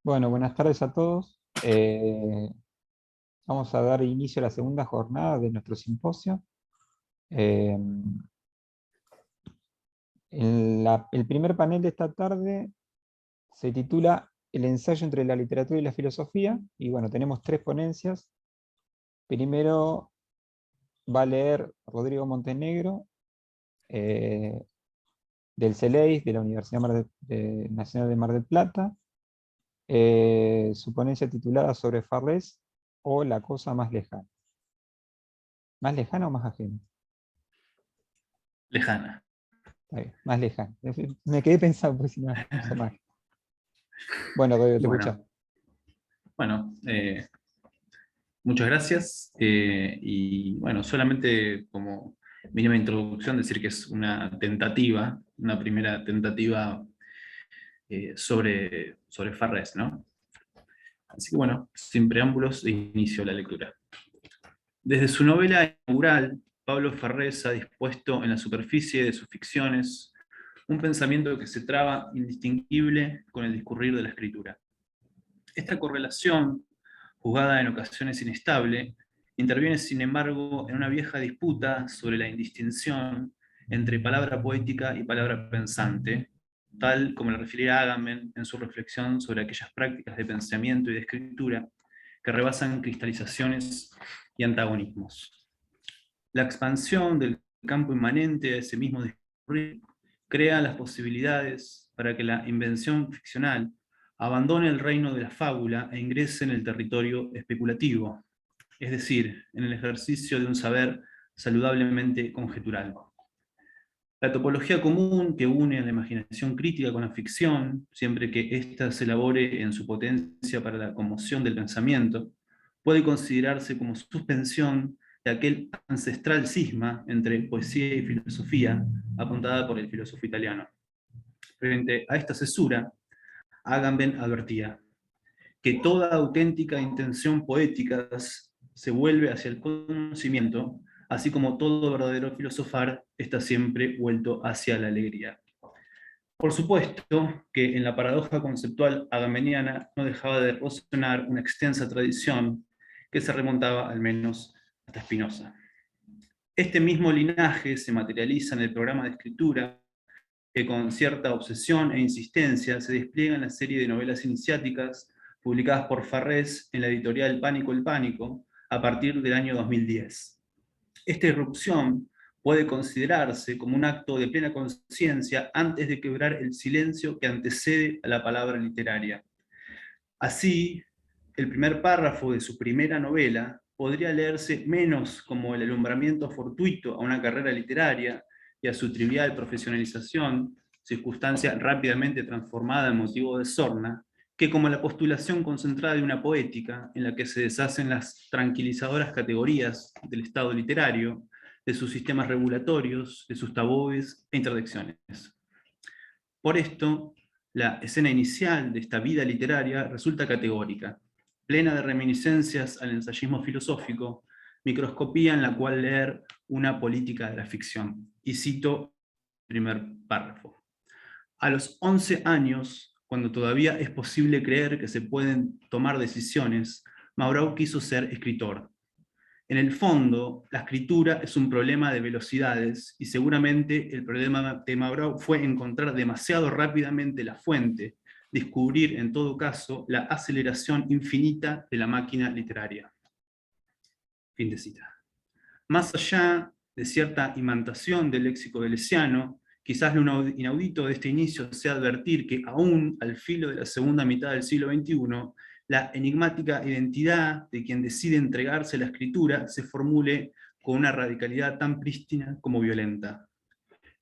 Bueno, buenas tardes a todos. Vamos a dar inicio a la segunda jornada de nuestro simposio. Eh, el primer panel de esta tarde se titula El ensayo entre la literatura y la filosofía. Y bueno, tenemos tres ponencias. Primero va a leer Rodrigo Montenegro, eh, del CELEIS, de la Universidad Nacional de Mar del Plata. Su ponencia titulada sobre Farrés o la cosa más lejana. ¿Más lejana o más ajena? Lejana. Está bien, más lejana. Me quedé pensando, pues si no, cosa más. Bueno, Rodrigo, te escuchas. Bueno, muchas gracias. Y bueno, solamente como mínima introducción, decir que es una tentativa, una primera tentativa sobre Farrés, ¿no? Así que bueno, sin preámbulos, inicio la lectura. Desde su novela inaugural, Pablo Farrés ha dispuesto en la superficie de sus ficciones un pensamiento que se traba indistinguible con el discurrir de la escritura. Esta correlación, juzgada en ocasiones inestable, interviene sin embargo en una vieja disputa sobre la indistinción entre palabra poética y palabra pensante, tal como la refiriera Agamben en su reflexión sobre aquellas prácticas de pensamiento y de escritura que rebasan cristalizaciones y antagonismos. La expansión del campo inmanente a ese mismo discurrir crea las posibilidades para que la invención ficcional abandone el reino de la fábula e ingrese en el territorio especulativo, es decir, en el ejercicio de un saber saludablemente conjetural. La topología común que une a la imaginación crítica con la ficción, siempre que ésta se elabore en su potencia para la conmoción del pensamiento, puede considerarse como suspensión de aquel ancestral cisma entre poesía y filosofía apuntada por el filósofo italiano. Frente a esta cesura, Agamben advertía que toda auténtica intención poética se vuelve hacia el conocimiento, así como todo verdadero filosofar está siempre vuelto hacia la alegría. Por supuesto que en la paradoja conceptual agamenniana no dejaba de resonar una extensa tradición que se remontaba al menos hasta Spinoza. Este mismo linaje se materializa en el programa de escritura que con cierta obsesión e insistencia se despliega en la serie de novelas iniciáticas publicadas por Farrés en la editorial Pánico el Pánico a partir del año 2010. Esta irrupción puede considerarse como un acto de plena conciencia antes de quebrar el silencio que antecede a la palabra literaria. Así, el primer párrafo de su primera novela podría leerse menos como el alumbramiento fortuito a una carrera literaria y a su trivial profesionalización, circunstancia rápidamente transformada en motivo de sorna, que como la postulación concentrada de una poética en la que se deshacen las tranquilizadoras categorías del estado literario, de sus sistemas regulatorios, de sus tabúes e interdicciones. Por esto, la escena inicial de esta vida literaria resulta categórica, plena de reminiscencias al ensayismo filosófico, microscopía en la cual leer una política de la ficción. Y cito el primer párrafo. A los 11 años, cuando todavía es posible creer que se pueden tomar decisiones, Maurau quiso ser escritor. En el fondo, la escritura es un problema de velocidades y seguramente el problema de Maurau fue encontrar demasiado rápidamente la fuente, descubrir en todo caso la aceleración infinita de la máquina literaria. Fin de cita. Más allá de cierta imantación del léxico deleuziano, quizás lo inaudito de este inicio sea advertir que aún al filo de la segunda mitad del siglo XXI, la enigmática identidad de quien decide entregarse a la escritura se formule con una radicalidad tan prístina como violenta.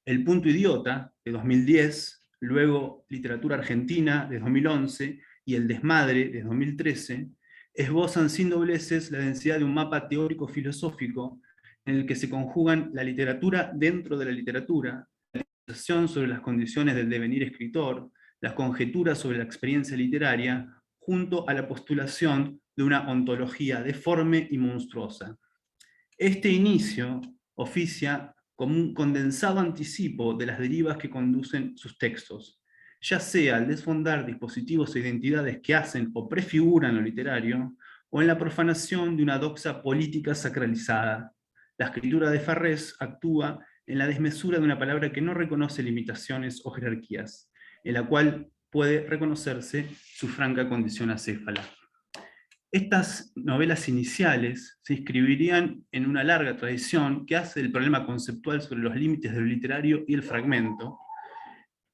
El punto idiota, de 2010, luego Literatura Argentina, de 2011, y El desmadre, de 2013, esbozan sin dobleces la densidad de un mapa teórico-filosófico en el que se conjugan la literatura dentro de la literatura, la conversación sobre las condiciones del devenir escritor, las conjeturas sobre la experiencia literaria, junto a la postulación de una ontología deforme y monstruosa. Este inicio oficia como un condensado anticipo de las derivas que conducen sus textos, ya sea al desfondar dispositivos e identidades que hacen o prefiguran lo literario, o en la profanación de una doxa política sacralizada. La escritura de Farrés actúa en la desmesura de una palabra que no reconoce limitaciones o jerarquías, en la cual puede reconocerse su franca condición acéfala. Estas novelas iniciales se inscribirían en una larga tradición que hace del problema conceptual sobre los límites de lo literario y el fragmento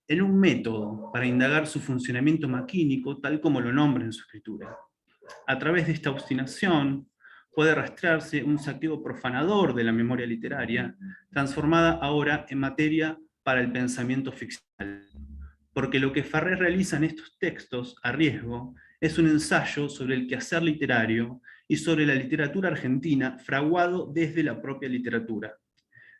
en un método para indagar su funcionamiento maquínico, tal como lo nombra en su escritura. A través de esta obstinación puede rastrearse un saqueo profanador de la memoria literaria, transformada ahora en materia para el pensamiento ficcional. Porque lo que Farrés realiza en estos textos, a riesgo, es un ensayo sobre el quehacer literario y sobre la literatura argentina fraguado desde la propia literatura.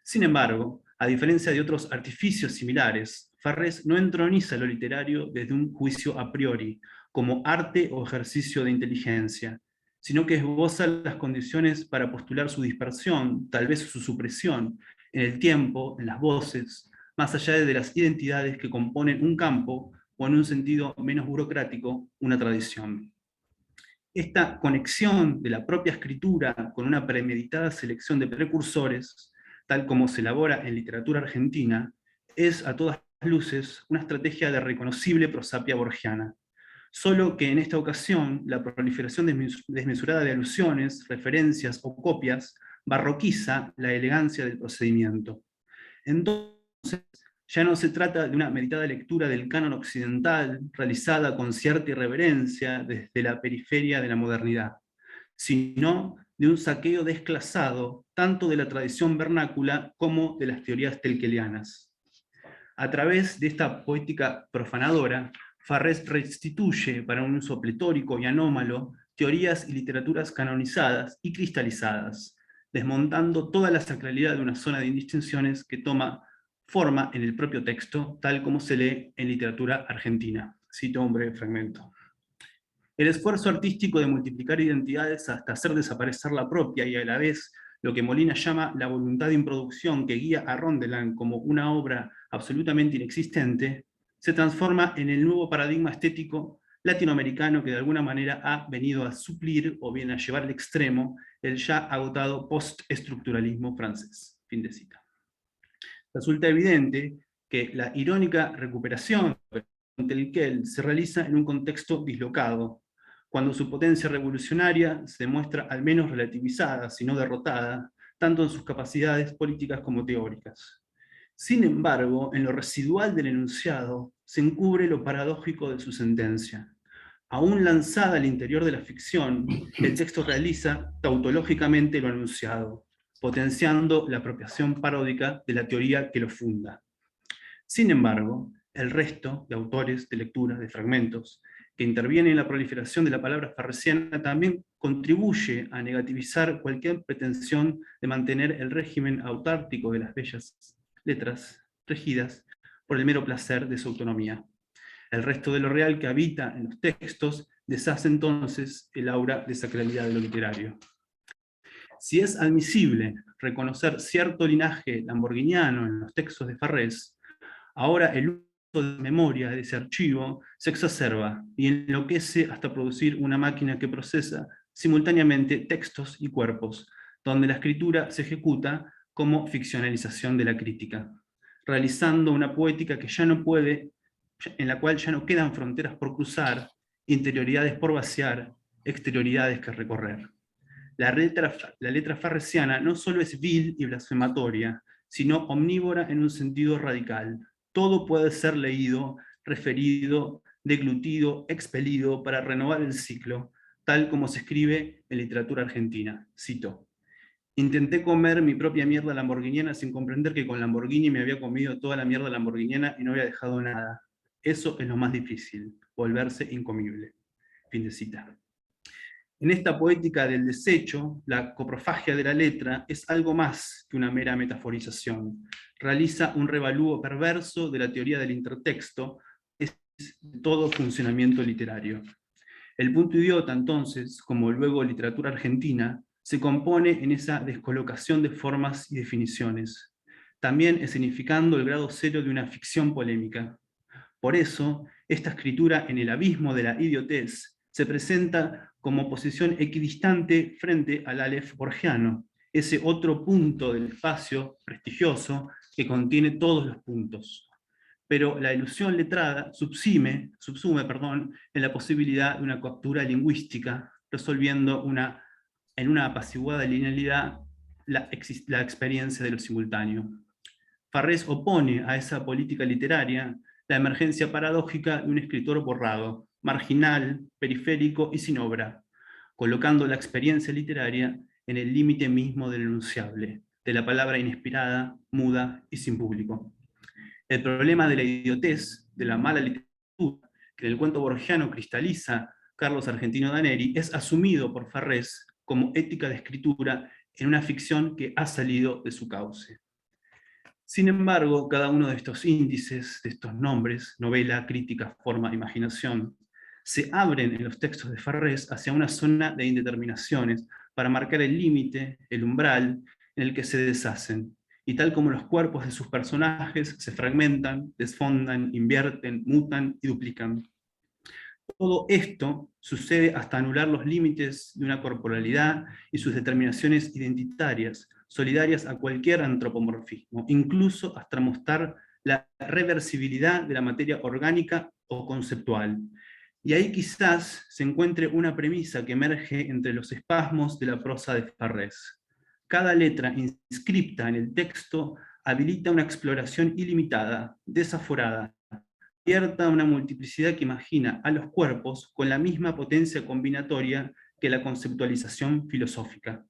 Sin embargo, a diferencia de otros artificios similares, Farrés no entroniza lo literario desde un juicio a priori, como arte o ejercicio de inteligencia, sino que esboza las condiciones para postular su dispersión, tal vez su supresión, en el tiempo, en las voces, más allá de las identidades que componen un campo, o en un sentido menos burocrático, una tradición. Esta conexión de la propia escritura con una premeditada selección de precursores, tal como se elabora en literatura argentina, es a todas luces una estrategia de reconocible prosapia borgiana. Solo que en esta ocasión la proliferación desmesurada de alusiones, referencias o copias barroquiza la elegancia del procedimiento. Entonces, ya no se trata de una meditada lectura del canon occidental realizada con cierta irreverencia desde la periferia de la modernidad, sino de un saqueo desclasado tanto de la tradición vernácula como de las teorías telquelianas. A través de esta poética profanadora, Farrés restituye para un uso pletórico y anómalo teorías y literaturas canonizadas y cristalizadas, desmontando toda la sacralidad de una zona de indistinciones que toma forma en el propio texto, tal como se lee en literatura argentina. Cito un breve fragmento. El esfuerzo artístico de multiplicar identidades hasta hacer desaparecer la propia y a la vez lo que Molina llama la voluntad de introducción que guía a Rondeland como una obra absolutamente inexistente, se transforma en el nuevo paradigma estético latinoamericano que de alguna manera ha venido a suplir o bien a llevar al extremo el ya agotado postestructuralismo francés. Fin de cita. Resulta evidente que la irónica recuperación del Kel se realiza en un contexto dislocado, cuando su potencia revolucionaria se muestra al menos relativizada, si no derrotada, tanto en sus capacidades políticas como teóricas. Sin embargo, en lo residual del enunciado se encubre lo paradójico de su sentencia. Aún lanzada al interior de la ficción, el texto realiza tautológicamente lo anunciado, potenciando la apropiación paródica de la teoría que lo funda. Sin embargo, el resto de autores, de lecturas, de fragmentos, que intervienen en la proliferación de la palabra farresiana también contribuye a negativizar cualquier pretensión de mantener el régimen autártico de las bellas letras regidas por el mero placer de su autonomía. El resto de lo real que habita en los textos deshace entonces el aura de sacralidad de lo literario. Si es admisible reconocer cierto linaje lamborghiniano en los textos de Farrés, ahora el uso de memoria de ese archivo se exacerba y enloquece hasta producir una máquina que procesa simultáneamente textos y cuerpos, donde la escritura se ejecuta como ficcionalización de la crítica, realizando una poética que ya no puede, en la cual ya no quedan fronteras por cruzar, interioridades por vaciar, exterioridades que recorrer. La letra farresiana no solo es vil y blasfematoria, sino omnívora en un sentido radical. Todo puede ser leído, referido, deglutido, expelido para renovar el ciclo, tal como se escribe en literatura argentina. Cito: intenté comer mi propia mierda lamborghiniana sin comprender que con Lamborghini me había comido toda la mierda lamborghiniana y no había dejado nada. Eso es lo más difícil, volverse incomible. Fin de cita. En esta poética del desecho, la coprofagia de la letra es algo más que una mera metaforización. Realiza un revalúo perverso de la teoría del intertexto, es todo funcionamiento literario. El punto idiota, entonces, como luego literatura argentina, se compone en esa descolocación de formas y definiciones, también escenificando el grado cero de una ficción polémica. Por eso, esta escritura en el abismo de la idiotez se presenta como posición equidistante frente al Aleph borgiano, ese otro punto del espacio prestigioso que contiene todos los puntos. Pero la ilusión letrada subsume en la posibilidad de una captura lingüística, resolviendo en una apaciguada linealidad la experiencia de lo simultáneo. Farrés opone a esa política literaria la emergencia paradójica de un escritor borrado, marginal, periférico y sin obra, colocando la experiencia literaria en el límite mismo del enunciable, de la palabra inspirada, muda y sin público. El problema de la idiotez, de la mala literatura, que en el cuento borgiano cristaliza Carlos Argentino Daneri, es asumido por Farrés como ética de escritura en una ficción que ha salido de su cauce. Sin embargo, cada uno de estos índices, de estos nombres, novela, crítica, forma, imaginación, se abren en los textos de Farrés hacia una zona de indeterminaciones para marcar el límite, el umbral en el que se deshacen, y tal como los cuerpos de sus personajes se fragmentan, desfondan, invierten, mutan y duplican. Todo esto sucede hasta anular los límites de una corporalidad y sus determinaciones identitarias, solidarias a cualquier antropomorfismo, incluso hasta mostrar la reversibilidad de la materia orgánica o conceptual. Y ahí quizás se encuentre una premisa que emerge entre los espasmos de la prosa de Farrés. Cada letra inscripta en el texto habilita una exploración ilimitada, desaforada, abierta a una multiplicidad que imagina a los cuerpos con la misma potencia combinatoria que la conceptualización filosófica.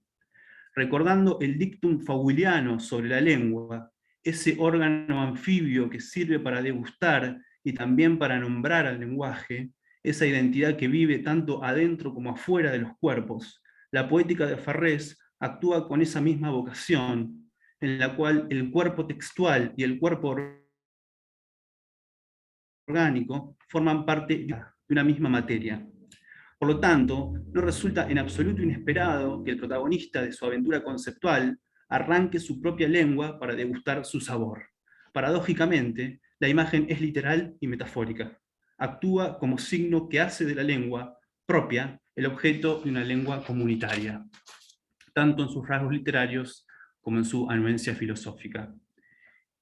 Recordando el dictum fauliano sobre la lengua, ese órgano anfibio que sirve para degustar y también para nombrar al lenguaje, esa identidad que vive tanto adentro como afuera de los cuerpos, la poética de Farrés actúa con esa misma vocación, en la cual el cuerpo textual y el cuerpo orgánico forman parte de una misma materia. Por lo tanto, no resulta en absoluto inesperado que el protagonista de su aventura conceptual arranque su propia lengua para degustar su sabor. Paradójicamente, la imagen es literal y metafórica. Actúa como signo que hace de la lengua propia el objeto de una lengua comunitaria, tanto en sus rasgos literarios como en su anuencia filosófica.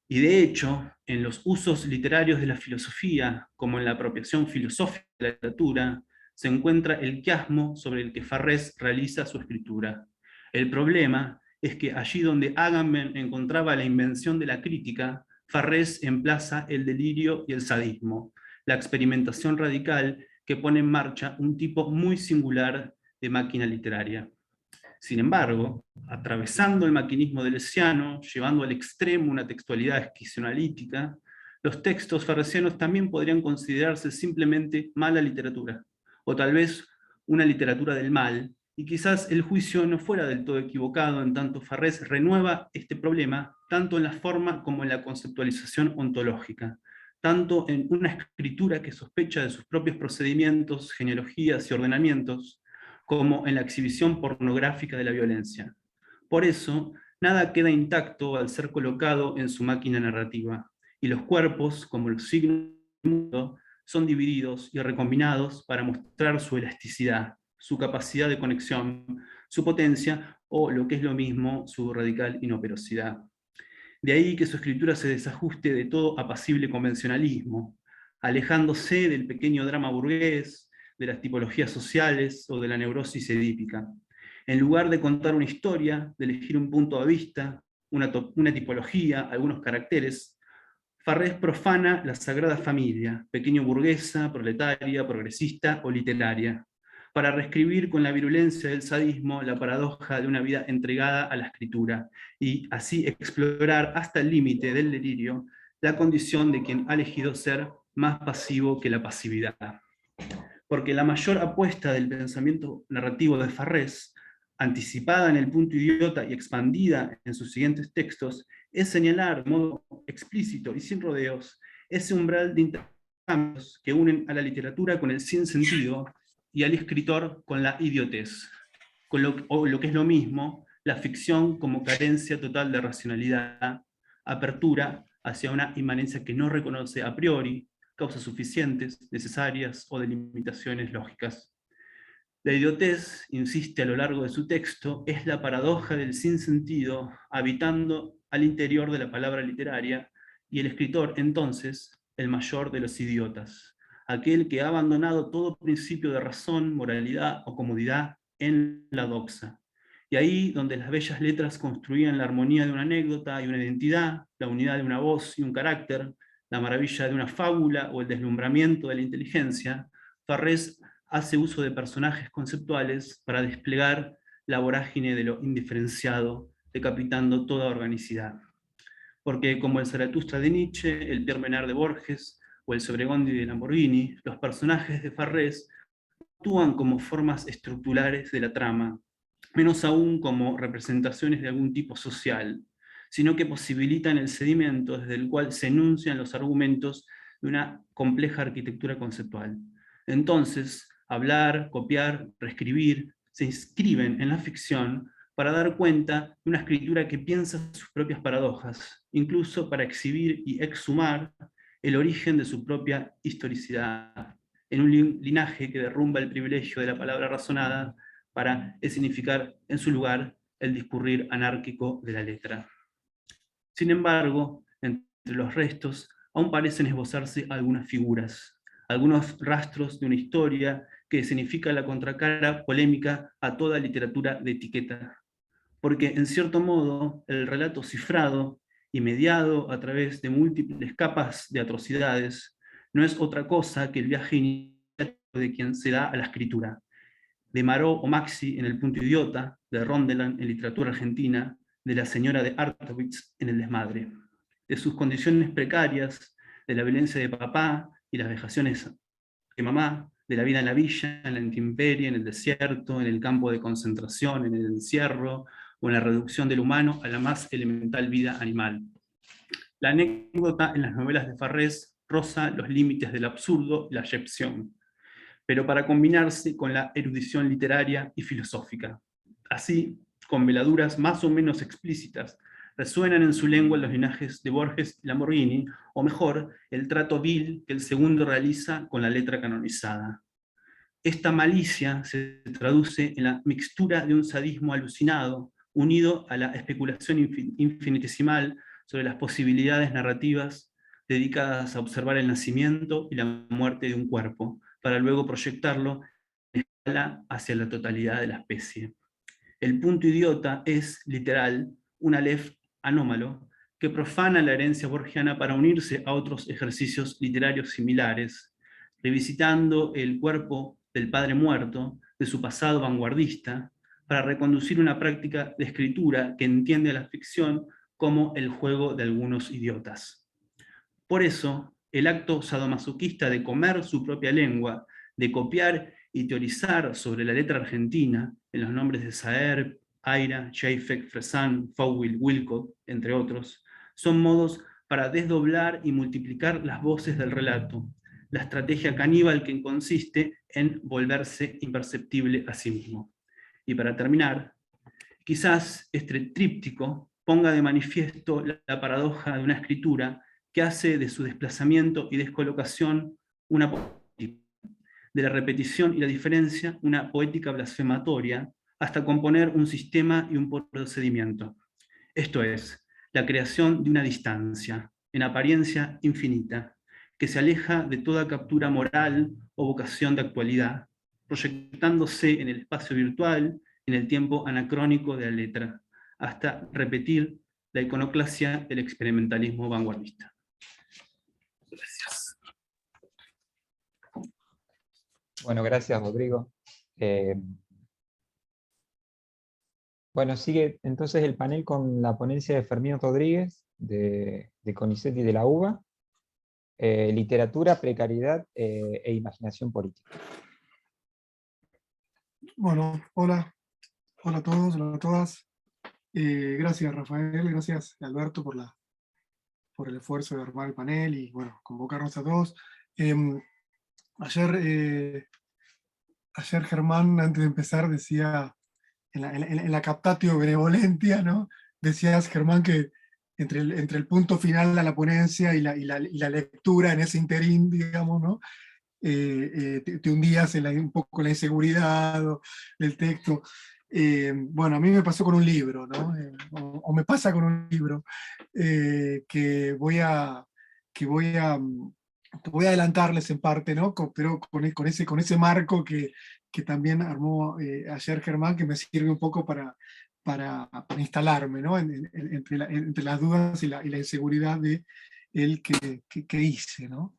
Y de hecho, en los usos literarios de la filosofía, como en la apropiación filosófica de la literatura, se encuentra el quiasmo sobre el que Farrés realiza su escritura. El problema es que allí donde Agamben encontraba la invención de la crítica, Farrés emplaza el delirio y el sadismo, la experimentación radical que pone en marcha un tipo muy singular de máquina literaria. Sin embargo, atravesando el maquinismo deleuziano, llevando al extremo una textualidad esquizoanalítica, los textos farresianos también podrían considerarse simplemente mala literatura, o tal vez una literatura del mal, y quizás el juicio no fuera del todo equivocado, en tanto Farrés renueva este problema tanto en la forma como en la conceptualización ontológica, tanto en una escritura que sospecha de sus propios procedimientos, genealogías y ordenamientos, como en la exhibición pornográfica de la violencia. Por eso, nada queda intacto al ser colocado en su máquina narrativa, y los cuerpos, como los signos del mundo, son divididos y recombinados para mostrar su elasticidad, su capacidad de conexión, su potencia o, lo que es lo mismo, su radical inoperosidad. De ahí que su escritura se desajuste de todo apacible convencionalismo, alejándose del pequeño drama burgués, de las tipologías sociales o de la neurosis edípica. En lugar de contar una historia, de elegir un punto de vista, una tipología, algunos caracteres, Farrés profana la sagrada familia, pequeño burguesa, proletaria, progresista o literaria, para reescribir con la virulencia del sadismo la paradoja de una vida entregada a la escritura, y así explorar hasta el límite del delirio la condición de quien ha elegido ser más pasivo que la pasividad. Porque la mayor apuesta del pensamiento narrativo de Farrés, anticipada en el punto idiota y expandida en sus siguientes textos, es señalar de modo explícito y sin rodeos ese umbral de intercambios que unen a la literatura con el sinsentido y al escritor con la idiotez, o lo que es lo mismo, la ficción como carencia total de racionalidad, apertura hacia una inmanencia que no reconoce a priori, causas suficientes, necesarias o delimitaciones lógicas. La idiotez, insiste a lo largo de su texto, es la paradoja del sinsentido habitando al interior de la palabra literaria, y el escritor, entonces, el mayor de los idiotas, aquel que ha abandonado todo principio de razón, moralidad o comodidad en la doxa. Y ahí donde las bellas letras construían la armonía de una anécdota y una identidad, la unidad de una voz y un carácter, la maravilla de una fábula o el deslumbramiento de la inteligencia, Farrés hace uso de personajes conceptuales para desplegar la vorágine de lo indiferenciado, decapitando toda organicidad. Porque como el Zaratustra de Nietzsche, el Pierre Menard de Borges o el Sobregondi de Lamborghini, los personajes de Farrés actúan como formas estructurales de la trama, menos aún como representaciones de algún tipo social, sino que posibilitan el sedimento desde el cual se enuncian los argumentos de una compleja arquitectura conceptual. Entonces, hablar, copiar, reescribir, se inscriben en la ficción para dar cuenta de una escritura que piensa sus propias paradojas, incluso para exhibir y exhumar el origen de su propia historicidad, en un linaje que derrumba el privilegio de la palabra razonada para escenificar en su lugar el discurrir anárquico de la letra. Sin embargo, entre los restos aún parecen esbozarse algunas figuras, algunos rastros de una historia que significa la contracara polémica a toda literatura de etiqueta. Porque, en cierto modo, el relato cifrado y mediado a través de múltiples capas de atrocidades no es otra cosa que el viaje iniciático de quien se da a la escritura, de Marot o Maxi en El punto idiota, de Rondeland en literatura argentina, de la señora de Artowitz en El desmadre, de sus condiciones precarias, de la violencia de papá y las vejaciones de mamá, de la vida en la villa, en la intemperie, en el desierto, en el campo de concentración, en el encierro, o en la reducción del humano a la más elemental vida animal. La anécdota en las novelas de Farrés roza los límites del absurdo y la excepción, pero para combinarse con la erudición literaria y filosófica. Así, con veladuras más o menos explícitas, resuenan en su lengua los linajes de Borges y Lamborghini, o mejor, el trato vil que el segundo realiza con la letra canonizada. Esta malicia se traduce en la mixtura de un sadismo alucinado, unido a la especulación infinitesimal sobre las posibilidades narrativas dedicadas a observar el nacimiento y la muerte de un cuerpo, para luego proyectarlo en escala hacia la totalidad de la especie. El punto idiota es, literal, un aleph anómalo que profana la herencia borgiana para unirse a otros ejercicios literarios similares, revisitando el cuerpo del padre muerto, de su pasado vanguardista, para reconducir una práctica de escritura que entiende a la ficción como el juego de algunos idiotas. Por eso, el acto sadomasoquista de comer su propia lengua, de copiar y teorizar sobre la letra argentina, en los nombres de Saer, Aira, Schaeffek, Fresán, Fowell, Wilcott, entre otros, son modos para desdoblar y multiplicar las voces del relato, la estrategia caníbal que consiste en volverse imperceptible a sí mismo. Y para terminar, quizás este tríptico ponga de manifiesto la paradoja de una escritura que hace de su desplazamiento y descolocación una poética, de la repetición y la diferencia una poética blasfematoria, hasta componer un sistema y un procedimiento. Esto es, la creación de una distancia, en apariencia infinita, que se aleja de toda captura moral o vocación de actualidad, proyectándose en el espacio virtual, en el tiempo anacrónico de la letra, hasta repetir la iconoclasia del experimentalismo vanguardista. Gracias. Bueno, gracias, Rodrigo. Bueno, sigue entonces el panel con la ponencia de Fermín Rodríguez, de CONICET y de la UBA, literatura, precariedad e imaginación política. Bueno, hola a todos, hola a todas. Gracias, Rafael, gracias, Alberto, por el esfuerzo de armar el panel y, bueno, convocarnos a todos. Ayer Germán, antes de empezar, decía, en la captatio benevolentia, ¿no? Decías, Germán, que entre el punto final de la ponencia y la lectura en ese interín, digamos, ¿no? Te hundías un poco en la inseguridad del texto. Bueno, a mí me pasó con un libro, ¿no? O me pasa con un libro que voy a adelantarles en parte, ¿no? Pero con ese marco que también armó ayer Germán, que me sirve un poco para instalarme, ¿no? Entre las dudas y la inseguridad de el que hice, ¿no?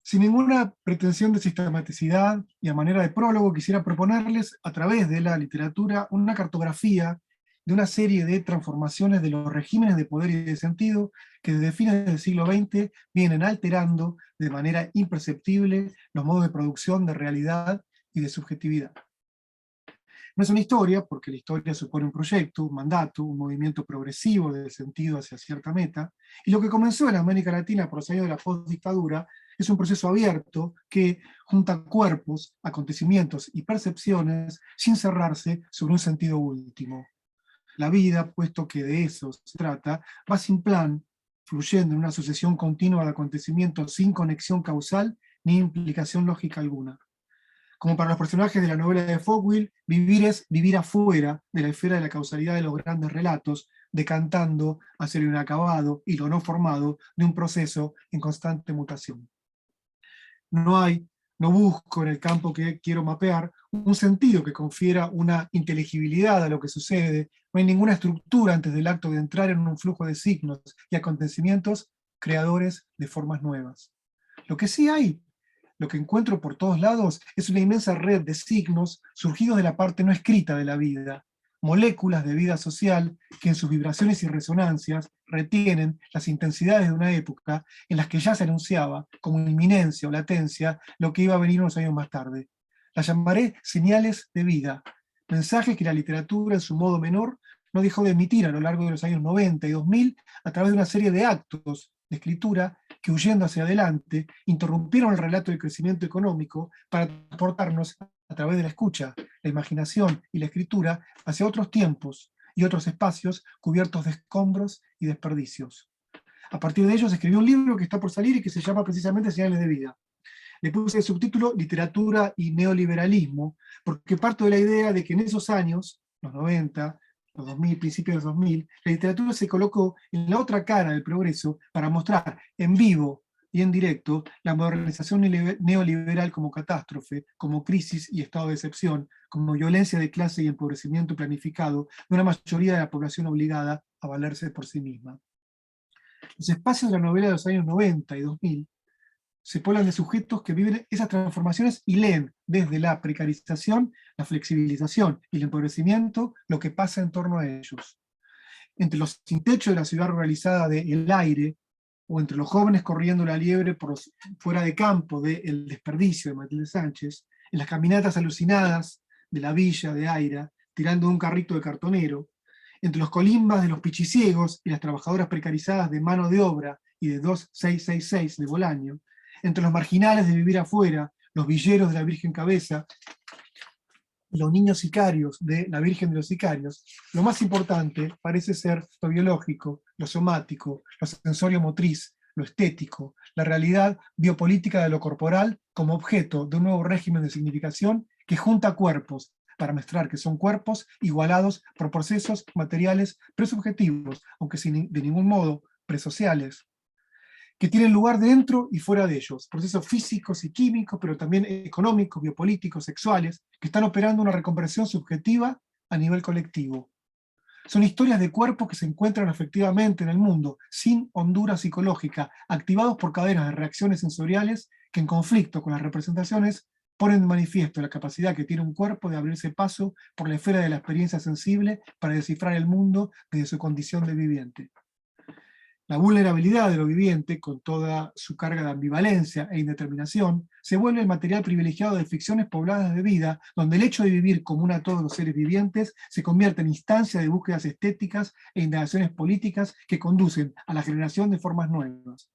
Sin ninguna pretensión de sistematicidad y a manera de prólogo, quisiera proponerles, a través de la literatura, una cartografía de una serie de transformaciones de los regímenes de poder y de sentido que desde fines del siglo XX vienen alterando de manera imperceptible los modos de producción de realidad y de subjetividad. No es una historia, porque la historia supone un proyecto, un mandato, un movimiento progresivo de sentido hacia cierta meta, y lo que comenzó en América Latina por los años de la postdictadura es un proceso abierto que junta cuerpos, acontecimientos y percepciones sin cerrarse sobre un sentido último. La vida, puesto que de eso se trata, va sin plan, fluyendo en una sucesión continua de acontecimientos sin conexión causal ni implicación lógica alguna. Como para los personajes de la novela de Foucault, vivir es vivir afuera de la esfera de la causalidad de los grandes relatos, decantando hacia lo inacabado y lo no formado de un proceso en constante mutación. No busco en el campo que quiero mapear un sentido que confiera una inteligibilidad a lo que sucede, no hay ninguna estructura antes del acto de entrar en un flujo de signos y acontecimientos creadores de formas nuevas. Lo que sí hay, lo que encuentro por todos lados, es una inmensa red de signos surgidos de la parte no escrita de la vida, moléculas de vida social que en sus vibraciones y resonancias retienen las intensidades de una época en las que ya se anunciaba como inminencia o latencia lo que iba a venir unos años más tarde. Las llamaré señales de vida, mensajes que la literatura en su modo menor no dejó de emitir a lo largo de los años 90 y 2000 a través de una serie de actos de escritura que, huyendo hacia adelante, interrumpieron el relato del crecimiento económico para transportarnos a través de la escucha, la imaginación y la escritura hacia otros tiempos y otros espacios cubiertos de escombros y desperdicios. A partir de ellos escribió un libro que está por salir y que se llama precisamente Señales de Vida. Le puse el subtítulo Literatura y Neoliberalismo, porque parto de la idea de que en esos años, los 90, los 2000, principios de los 2000, la literatura se colocó en la otra cara del progreso para mostrar en vivo y en directo la modernización neoliberal como catástrofe, como crisis y estado de excepción, como violencia de clase y empobrecimiento planificado de una mayoría de la población obligada a valerse por sí misma. Los espacios de la novela de los años 90 y 2000 se poblan de sujetos que viven esas transformaciones y leen desde la precarización, la flexibilización y el empobrecimiento lo que pasa en torno a ellos. Entre los sin techo de la ciudad ruralizada de El Aire, o entre los jóvenes corriendo la liebre por fuera de campo de El Desperdicio de Matilde Sánchez, en las caminatas alucinadas de la villa de Aira, tirando de un carrito de cartonero, entre los colimbas de los pichiciegos y las trabajadoras precarizadas de mano de obra y de 2666 de Bolaño, entre los marginales de Vivir Afuera, los villeros de la Virgen Cabeza, los niños sicarios de la Virgen de los Sicarios, lo más importante parece ser lo biológico, lo somático, lo sensorio-motriz, lo estético, la realidad biopolítica de lo corporal como objeto de un nuevo régimen de significación que junta cuerpos para mostrar que son cuerpos igualados por procesos materiales presubjetivos, aunque de ningún modo presociales, que tienen lugar dentro y fuera de ellos, procesos físicos y químicos, pero también económicos, biopolíticos, sexuales, que están operando una reconversión subjetiva a nivel colectivo. Son historias de cuerpos que se encuentran efectivamente en el mundo, sin hondura psicológica, activados por cadenas de reacciones sensoriales que en conflicto con las representaciones ponen de manifiesto la capacidad que tiene un cuerpo de abrirse paso por la esfera de la experiencia sensible para descifrar el mundo desde su condición de viviente. La vulnerabilidad de lo viviente, con toda su carga de ambivalencia e indeterminación, se vuelve el material privilegiado de ficciones pobladas de vida, donde el hecho de vivir común a todos los seres vivientes se convierte en instancia de búsquedas estéticas e indagaciones políticas que conducen a la generación de formas nuevas.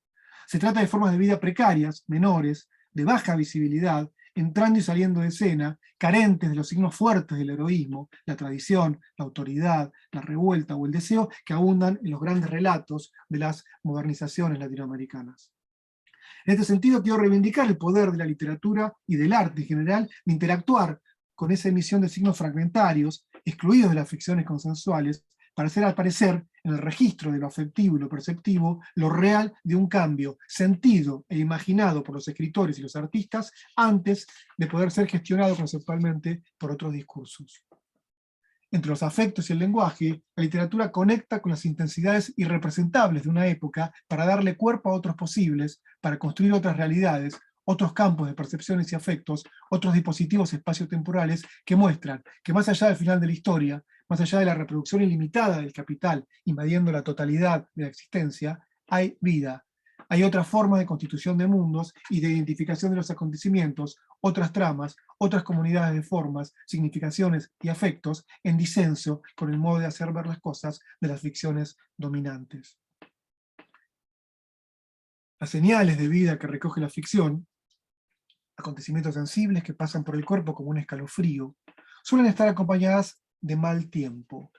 Se trata de formas de vida precarias, menores, de baja visibilidad, entrando y saliendo de escena, carentes de los signos fuertes del heroísmo, la tradición, la autoridad, la revuelta o el deseo que abundan en los grandes relatos de las modernizaciones latinoamericanas. En este sentido, quiero reivindicar el poder de la literatura y del arte en general de interactuar con esa emisión de signos fragmentarios, excluidos de las ficciones consensuales, para hacer aparecer en el registro de lo afectivo y lo perceptivo lo real de un cambio sentido e imaginado por los escritores y los artistas antes de poder ser gestionado conceptualmente por otros discursos. Entre los afectos y el lenguaje, la literatura conecta con las intensidades irrepresentables de una época para darle cuerpo a otros posibles, para construir otras realidades, otros campos de percepciones y afectos, otros dispositivos espaciotemporales que muestran que más allá del final de la historia, más allá de la reproducción ilimitada del capital invadiendo la totalidad de la existencia, hay vida. Hay otra forma de constitución de mundos y de identificación de los acontecimientos, otras tramas, otras comunidades de formas, significaciones y afectos en disenso con el modo de hacer ver las cosas de las ficciones dominantes. Las señales de vida que recoge la ficción, acontecimientos sensibles que pasan por el cuerpo como un escalofrío, suelen estar acompañadas de mal tiempo.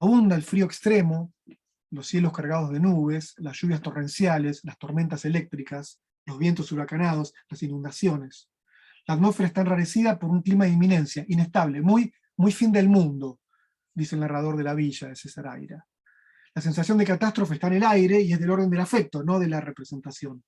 Abunda el frío extremo, los cielos cargados de nubes, las lluvias torrenciales, las tormentas eléctricas, los vientos huracanados, las inundaciones. La atmósfera está enrarecida por un clima de inminencia, inestable, muy fin del mundo, dice el narrador de La Villa, de César Aira. La sensación de catástrofe está en el aire y es del orden del afecto, no de la representación.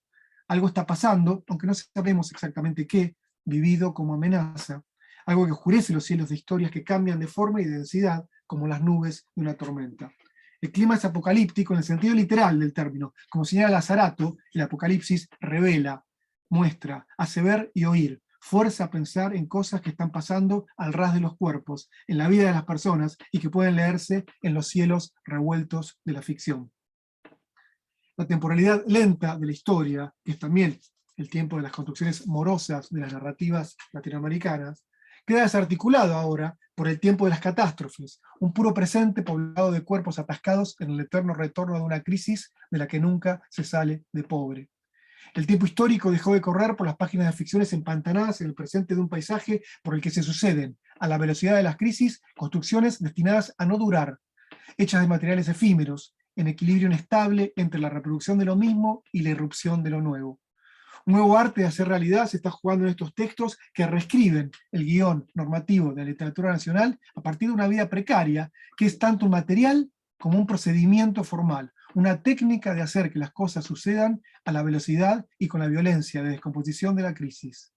Algo está pasando, aunque no sabemos exactamente qué, vivido como amenaza, algo que oscurece los cielos de historias que cambian de forma y de densidad, como las nubes de una tormenta. El clima es apocalíptico en el sentido literal del término. Como señala Lazzarato, el apocalipsis revela, muestra, hace ver y oír, fuerza a pensar en cosas que están pasando al ras de los cuerpos, en la vida de las personas y que pueden leerse en los cielos revueltos de la ficción. La temporalidad lenta de la historia, que es también el tiempo de las construcciones morosas de las narrativas latinoamericanas, queda desarticulado ahora por el tiempo de las catástrofes, un puro presente poblado de cuerpos atascados en el eterno retorno de una crisis de la que nunca se sale de pobre. El tiempo histórico dejó de correr por las páginas de ficciones empantanadas en el presente de un paisaje por el que se suceden, a la velocidad de las crisis, construcciones destinadas a no durar, hechas de materiales efímeros, en equilibrio inestable entre la reproducción de lo mismo y la irrupción de lo nuevo. Un nuevo arte de hacer realidad se está jugando en estos textos que reescriben el guión normativo de la literatura nacional a partir de una vida precaria, que es tanto un material como un procedimiento formal, una técnica de hacer que las cosas sucedan a la velocidad y con la violencia de descomposición de la crisis.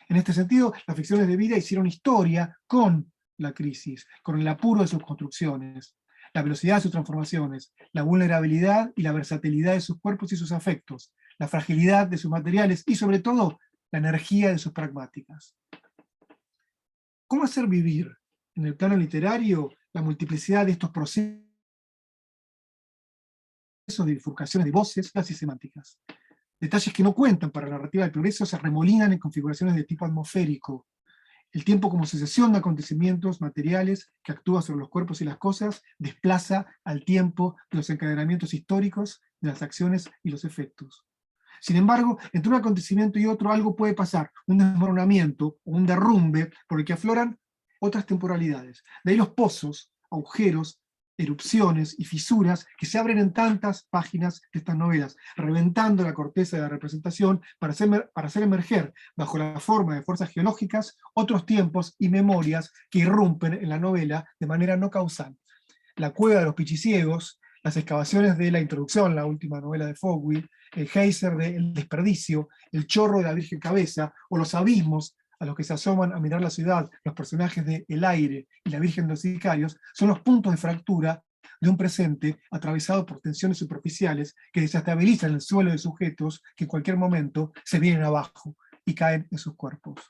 En este sentido, las ficciones de vida hicieron historia con la crisis, con el apuro de sus construcciones, la velocidad de sus transformaciones, la vulnerabilidad y la versatilidad de sus cuerpos y sus afectos, la fragilidad de sus materiales y, sobre todo, la energía de sus pragmáticas. ¿Cómo hacer vivir en el plano literario la multiplicidad de estos procesos de bifurcaciones de voces y semánticas? Detalles que no cuentan para la narrativa del progreso se remolinan en configuraciones de tipo atmosférico. El tiempo como sucesión de acontecimientos materiales que actúa sobre los cuerpos y las cosas desplaza al tiempo de los encadenamientos históricos, de las acciones y los efectos. Sin embargo, entre un acontecimiento y otro algo puede pasar, un desmoronamiento o un derrumbe por el que afloran otras temporalidades. De ahí los pozos, agujeros, erupciones y fisuras que se abren en tantas páginas de estas novelas, reventando la corteza de la representación para hacer emerger, bajo la forma de fuerzas geológicas, otros tiempos y memorias que irrumpen en la novela de manera no causal. La cueva de los pichiciegos, las excavaciones de la introducción, la última novela de Fogwill, el geyser de El desperdicio, el chorro de la Virgen Cabeza, o los abismos a los que se asoman a mirar la ciudad los personajes de El aire y la Virgen de los Sicarios, son los puntos de fractura de un presente atravesado por tensiones superficiales que desestabilizan el suelo de sujetos que en cualquier momento se vienen abajo y caen en sus cuerpos.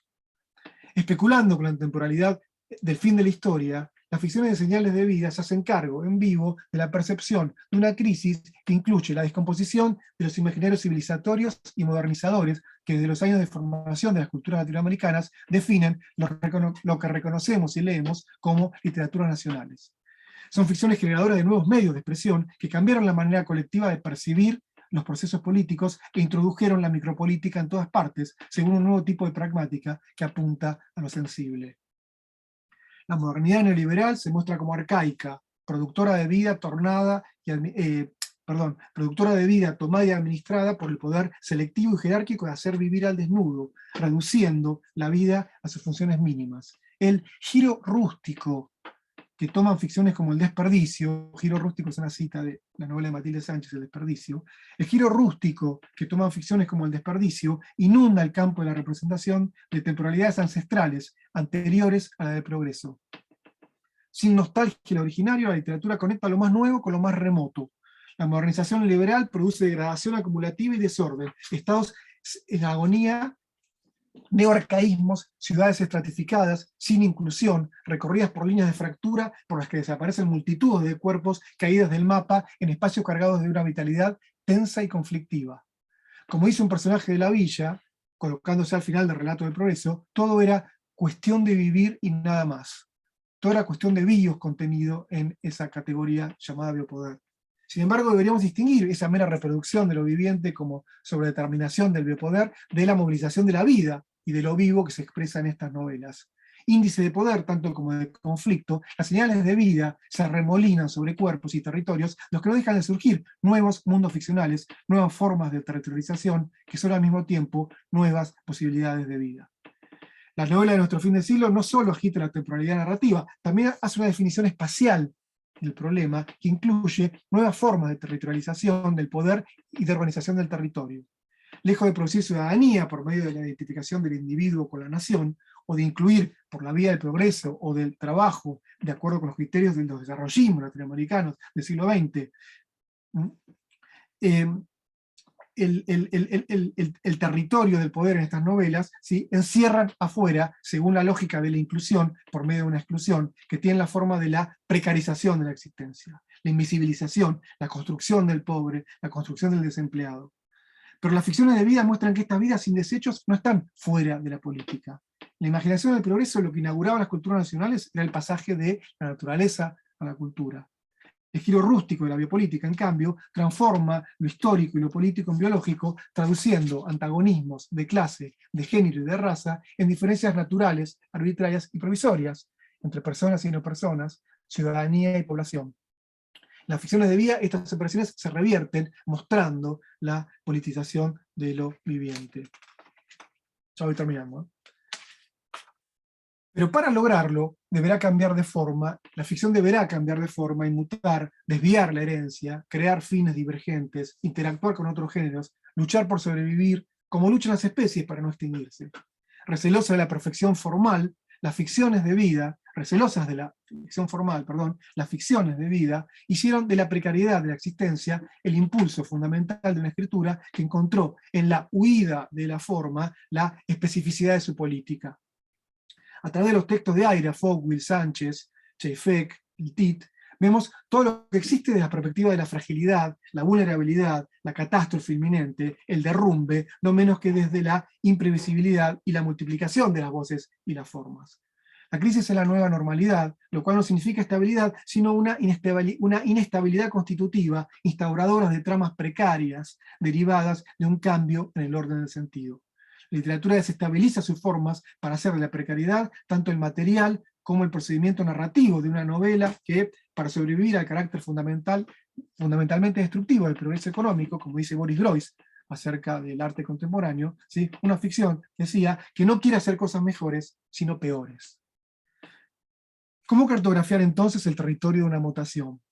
Especulando con la temporalidad del fin de la historia, las ficciones de señales de vida se hacen cargo, en vivo, de la percepción de una crisis que incluye la descomposición de los imaginarios civilizatorios y modernizadores que desde los años de formación de las culturas latinoamericanas definen lo que reconocemos y leemos como literaturas nacionales. Son ficciones generadoras de nuevos medios de expresión que cambiaron la manera colectiva de percibir los procesos políticos e introdujeron la micropolítica en todas partes, según un nuevo tipo de pragmática que apunta a lo sensible. La modernidad neoliberal se muestra como arcaica, productora de vida tomada y administrada por el poder selectivo y jerárquico de hacer vivir al desnudo, reduciendo la vida a sus funciones mínimas. El giro rústico que toman ficciones como El desperdicio, giro rústico es una cita de la novela de Matilde Sánchez, El desperdicio, el giro rústico que toman ficciones como El desperdicio inunda el campo de la representación de temporalidades ancestrales anteriores a la del progreso. Sin nostalgia originario, la literatura conecta lo más nuevo con lo más remoto. La modernización liberal produce degradación acumulativa y desorden, estados en agonía, neoarcaísmos, ciudades estratificadas, sin inclusión, recorridas por líneas de fractura por las que desaparecen multitudes de cuerpos caídos del mapa en espacios cargados de una vitalidad tensa y conflictiva. Como dice un personaje de La Villa, colocándose al final del relato del progreso, todo era cuestión de vivir y nada más. Todo era cuestión de bios contenido en esa categoría llamada biopoder. Sin embargo, deberíamos distinguir esa mera reproducción de lo viviente como sobredeterminación del biopoder de la movilización de la vida y de lo vivo que se expresa en estas novelas. Índice de poder, tanto como de conflicto, las señales de vida se arremolinan sobre cuerpos y territorios, los que no dejan de surgir nuevos mundos ficcionales, nuevas formas de territorialización, que son al mismo tiempo nuevas posibilidades de vida. La novela de nuestro fin de siglo no solo agita la temporalidad narrativa, también hace una definición espacial del problema que incluye nuevas formas de territorialización del poder y de organización del territorio. Lejos de producir ciudadanía por medio de la identificación del individuo con la nación, o de incluir por la vía del progreso o del trabajo, de acuerdo con los criterios de los desarrollismos latinoamericanos del siglo XX, el territorio del poder en estas novelas, ¿sí?, encierran afuera, según la lógica de la inclusión, por medio de una exclusión, que tiene la forma de la precarización de la existencia, la invisibilización, la construcción del pobre, la construcción del desempleado. Pero las ficciones de vida muestran que estas vidas sin desechos no están fuera de la política. La imaginación del progreso, lo que inauguraba las culturas nacionales, era el pasaje de la naturaleza a la cultura. El giro rústico de la biopolítica, en cambio, transforma lo histórico y lo político en biológico, traduciendo antagonismos de clase, de género y de raza en diferencias naturales, arbitrarias y provisorias, entre personas y no personas, ciudadanía y población. Las ficciones de vida, estas separaciones se revierten, mostrando la politización de lo viviente. Ya voy terminando. Pero para lograrlo, deberá cambiar de forma, la ficción deberá cambiar de forma y mutar, desviar la herencia, crear fines divergentes, interactuar con otros géneros, luchar por sobrevivir, como luchan las especies para no extinguirse. Recelosa de la perfección formal, las ficciones de vida, recelosas de la ficción formal, perdón, las ficciones de vida, hicieron de la precariedad de la existencia el impulso fundamental de una escritura que encontró en la huida de la forma la especificidad de su política. A través de los textos de Aira, Fogwill, Sánchez, Cheifek, el Tit, vemos todo lo que existe desde la perspectiva de la fragilidad, la vulnerabilidad, la catástrofe inminente, el derrumbe, no menos que desde la imprevisibilidad y la multiplicación de las voces y las formas. La crisis es la nueva normalidad, lo cual no significa estabilidad, sino una inestabilidad constitutiva, instauradora de tramas precarias, derivadas de un cambio en el orden del sentido. La literatura desestabiliza sus formas para hacer de la precariedad tanto el material como el procedimiento narrativo de una novela que, para sobrevivir al carácter fundamentalmente destructivo del progreso económico, como dice Boris Groys acerca del arte contemporáneo, ¿sí?, una ficción, decía, que no quiere hacer cosas mejores, sino peores. ¿Cómo cartografiar entonces el territorio de una mutación?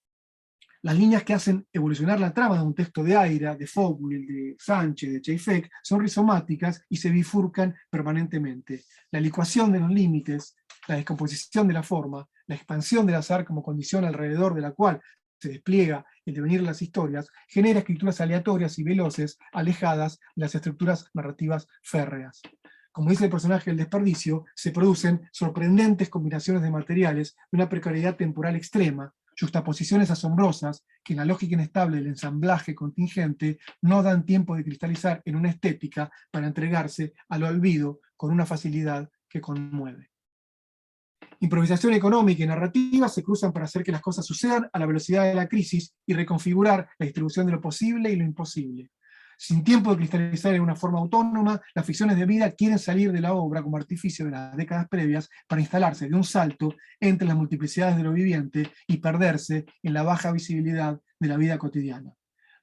Las líneas que hacen evolucionar la trama de un texto de Aira, de Fogwill, de Sánchez, de Cheifek, son rizomáticas y se bifurcan permanentemente. La licuación de los límites, la descomposición de la forma, la expansión del azar como condición alrededor de la cual se despliega el devenir de las historias, genera escrituras aleatorias y veloces, alejadas de las estructuras narrativas férreas. Como dice el personaje del desperdicio, se producen sorprendentes combinaciones de materiales de una precariedad temporal extrema, juxtaposiciones asombrosas que en la lógica inestable del ensamblaje contingente no dan tiempo de cristalizar en una estética para entregarse al olvido con una facilidad que conmueve. Improvisación económica y narrativa se cruzan para hacer que las cosas sucedan a la velocidad de la crisis y reconfigurar la distribución de lo posible y lo imposible. Sin tiempo de cristalizar en una forma autónoma, las ficciones de vida quieren salir de la obra como artificio de las décadas previas para instalarse de un salto entre las multiplicidades de lo viviente y perderse en la baja visibilidad de la vida cotidiana.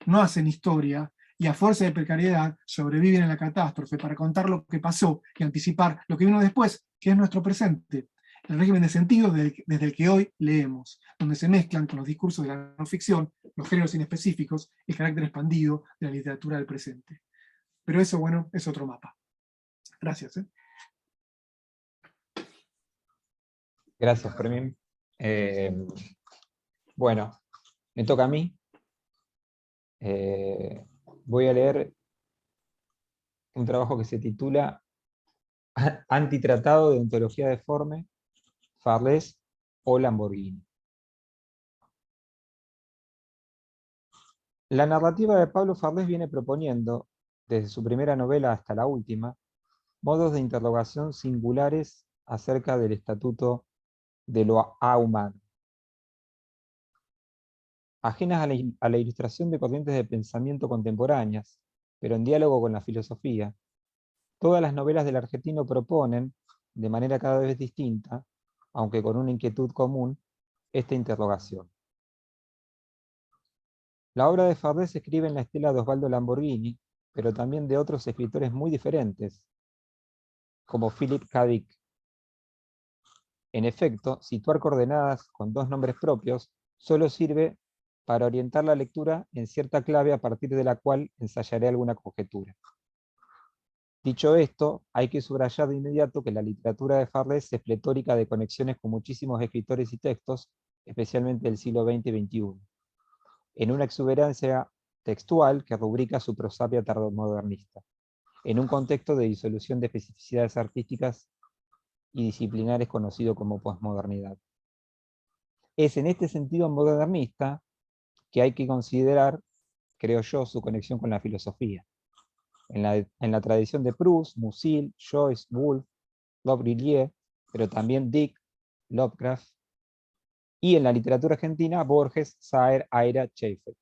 No hacen historia y a fuerza de precariedad sobreviven en la catástrofe para contar lo que pasó y anticipar lo que vino después, que es nuestro presente. El régimen de sentido desde el que hoy leemos, donde se mezclan con los discursos de la no ficción, los géneros inespecíficos, el carácter expandido de la literatura del presente. Pero eso, bueno, es otro mapa. Gracias. Gracias, Fermín. Bueno, me toca a mí. Voy a leer un trabajo que se titula Antitratado de ontología deforme, Farlés o Lamborghini. La narrativa de Pablo Farlés viene proponiendo, desde su primera novela hasta la última, modos de interrogación singulares acerca del estatuto de lo ahumano. Ajenas a la ilustración de corrientes de pensamiento contemporáneas, pero en diálogo con la filosofía, todas las novelas del argentino proponen, de manera cada vez distinta, aunque con una inquietud común, esta interrogación. La obra de Farlés se escribe en la estela de Osvaldo Lamborghini, pero también de otros escritores muy diferentes, como Philip K. Dick. En efecto, situar coordenadas con dos nombres propios solo sirve para orientar la lectura en cierta clave a partir de la cual ensayaré alguna conjetura. Dicho esto, hay que subrayar de inmediato que la literatura de Farlés es pletórica de conexiones con muchísimos escritores y textos, especialmente del siglo XX y XXI, en una exuberancia textual que rubrica su prosapia tardomodernista, en un contexto de disolución de especificidades artísticas y disciplinares conocido como posmodernidad. Es en este sentido modernista que hay que considerar, creo yo, su conexión con la filosofía. En la tradición de Proust, Musil, Joyce, Woolf, Lobrillier, pero también Dick, Lovecraft, y en la literatura argentina, Borges, Saer, Aira, Schaeffer.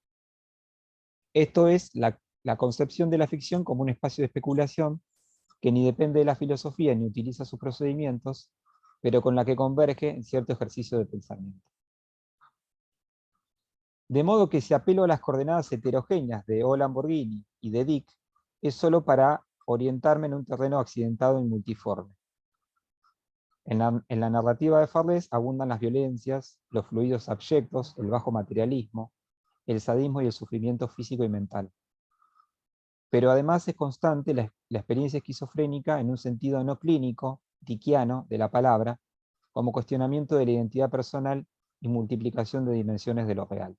Esto es la concepción de la ficción como un espacio de especulación que ni depende de la filosofía ni utiliza sus procedimientos, pero con la que converge en cierto ejercicio de pensamiento. De modo que si apelo a las coordenadas heterogéneas de O. Lamborghini y de Dick, es solo para orientarme en un terreno accidentado y multiforme. En la narrativa de Farlés abundan las violencias, los fluidos abyectos, el bajo materialismo, el sadismo y el sufrimiento físico y mental. Pero además es constante la experiencia esquizofrénica en un sentido no clínico, dickiano, de la palabra, como cuestionamiento de la identidad personal y multiplicación de dimensiones de lo real.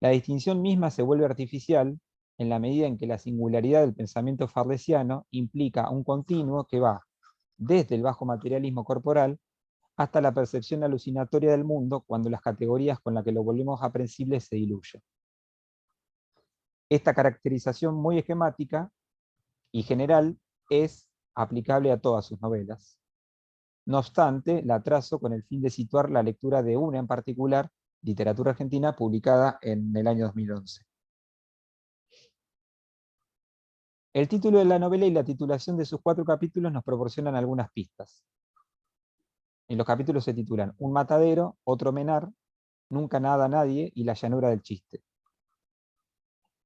La distinción misma se vuelve artificial en la medida en que la singularidad del pensamiento farlesiano implica un continuo que va desde el bajo materialismo corporal hasta la percepción alucinatoria del mundo cuando las categorías con las que lo volvemos aprensible se diluyen. Esta caracterización muy esquemática y general es aplicable a todas sus novelas. No obstante, la trazo con el fin de situar la lectura de una en particular, Literatura Argentina, publicada en el año 2011. El título de la novela y la titulación de sus 4 capítulos nos proporcionan algunas pistas. En los capítulos se titulan Un matadero, Otro menar, Nunca nada nadie y La llanura del chiste.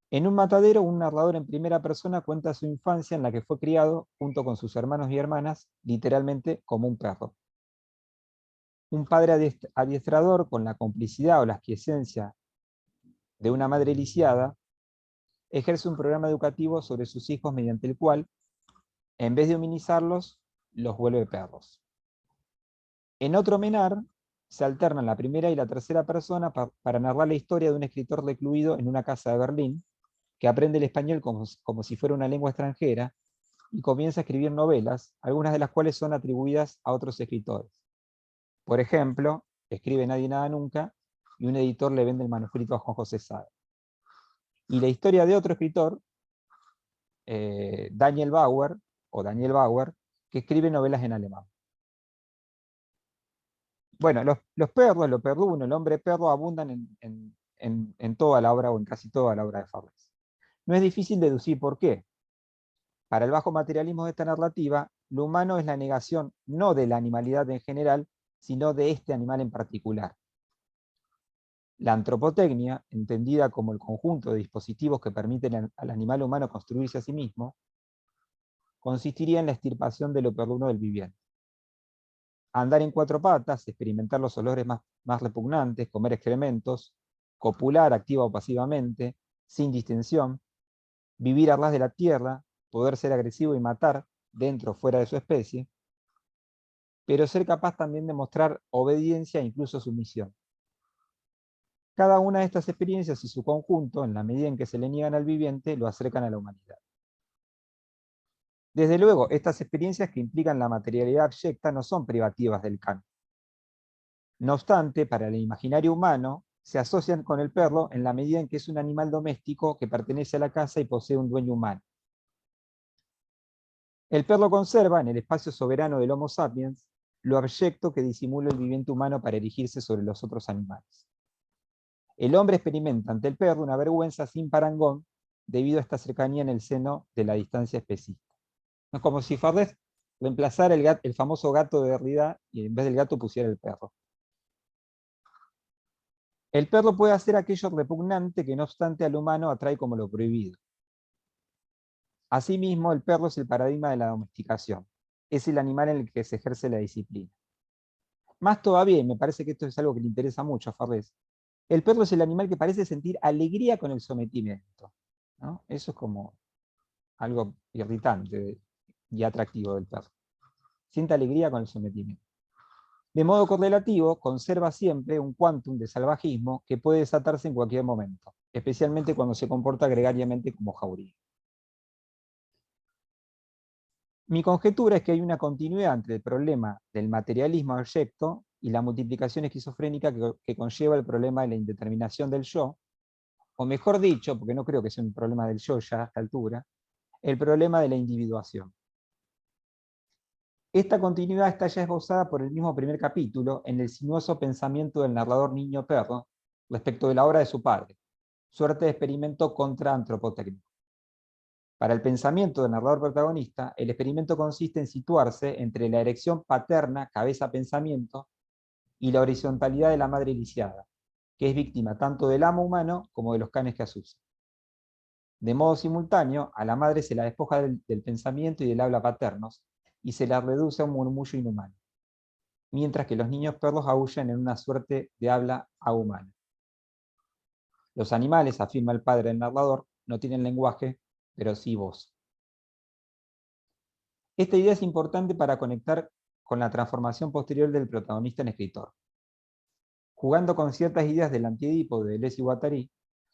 En Un matadero, un narrador en primera persona cuenta su infancia en la que fue criado, junto con sus hermanos y hermanas, literalmente como un perro. Un padre adiestrador, con la complicidad o la aquiescencia de una madre lisiada, ejerce un programa educativo sobre sus hijos mediante el cual, en vez de hominizarlos, los vuelve perros. En Otro menar, se alternan la primera y la tercera persona para narrar la historia de un escritor recluido en una casa de Berlín, que aprende el español como si fuera una lengua extranjera, y comienza a escribir novelas, algunas de las cuales son atribuidas a otros escritores. Por ejemplo, escribe Nadie Nada Nunca, y un editor le vende el manuscrito a Juan José Sade. Y la historia de otro escritor, Daniel Bauer, que escribe novelas en alemán. Bueno, los perros, los perrunos, el hombre perro abundan en toda la obra o en casi toda la obra de Farlés. No es difícil deducir por qué. Para el bajo materialismo de esta narrativa, lo humano es la negación no de la animalidad en general, sino de este animal en particular. La antropotecnia, entendida como el conjunto de dispositivos que permiten al animal humano construirse a sí mismo, consistiría en la extirpación de lo perruno del viviente. Andar en cuatro patas, experimentar los olores más repugnantes, comer excrementos, copular activa o pasivamente, sin distensión, vivir a ras de la tierra, poder ser agresivo y matar, dentro o fuera de su especie, pero ser capaz también de mostrar obediencia e incluso sumisión. Cada una de estas experiencias y su conjunto, en la medida en que se le niegan al viviente, lo acercan a la humanidad. Desde luego, estas experiencias que implican la materialidad abyecta no son privativas del Can. No obstante, para el imaginario humano, se asocian con el perro en la medida en que es un animal doméstico que pertenece a la casa y posee un dueño humano. El perro conserva, en el espacio soberano del Homo sapiens, lo abyecto que disimula el viviente humano para erigirse sobre los otros animales. El hombre experimenta ante el perro una vergüenza sin parangón debido a esta cercanía en el seno de la distancia específica. Es como si Farlés reemplazara el famoso gato de Derrida y en vez del gato pusiera el perro. El perro puede hacer aquello repugnante que no obstante al humano atrae como lo prohibido. Asimismo, el perro es el paradigma de la domesticación. Es el animal en el que se ejerce la disciplina. Más todavía, y me parece que esto es algo que le interesa mucho a Farlés, el perro es el animal que parece sentir alegría con el sometimiento, ¿no? Eso es como algo irritante y atractivo del perro. Siente alegría con el sometimiento. De modo correlativo, conserva siempre un quantum de salvajismo que puede desatarse en cualquier momento, especialmente cuando se comporta gregariamente como jauría. Mi conjetura es que hay una continuidad entre el problema del materialismo abyecto y la multiplicación esquizofrénica que conlleva el problema de la indeterminación del yo, o mejor dicho, porque no creo que sea un problema del yo ya a esta altura, el problema de la individuación. Esta continuidad está ya esbozada por el mismo primer capítulo en el sinuoso pensamiento del narrador niño-perro respecto de la obra de su padre, suerte de experimento contra-antropotécnico. Para el pensamiento del narrador protagonista, el experimento consiste en situarse entre la erección paterna, cabeza-pensamiento, y la horizontalidad de la madre lisiada, que es víctima tanto del amo humano como de los canes que asusa. De modo simultáneo, a la madre se la despoja del pensamiento y del habla paternos, y se la reduce a un murmullo inhumano, mientras que los niños perros aúllan en una suerte de habla ahumana. Los animales, afirma el padre del narrador, no tienen lenguaje, pero sí voz. Esta idea es importante para conectar con la transformación posterior del protagonista en escritor. Jugando con ciertas ideas del Antiedipo de Deleuze y Guattari,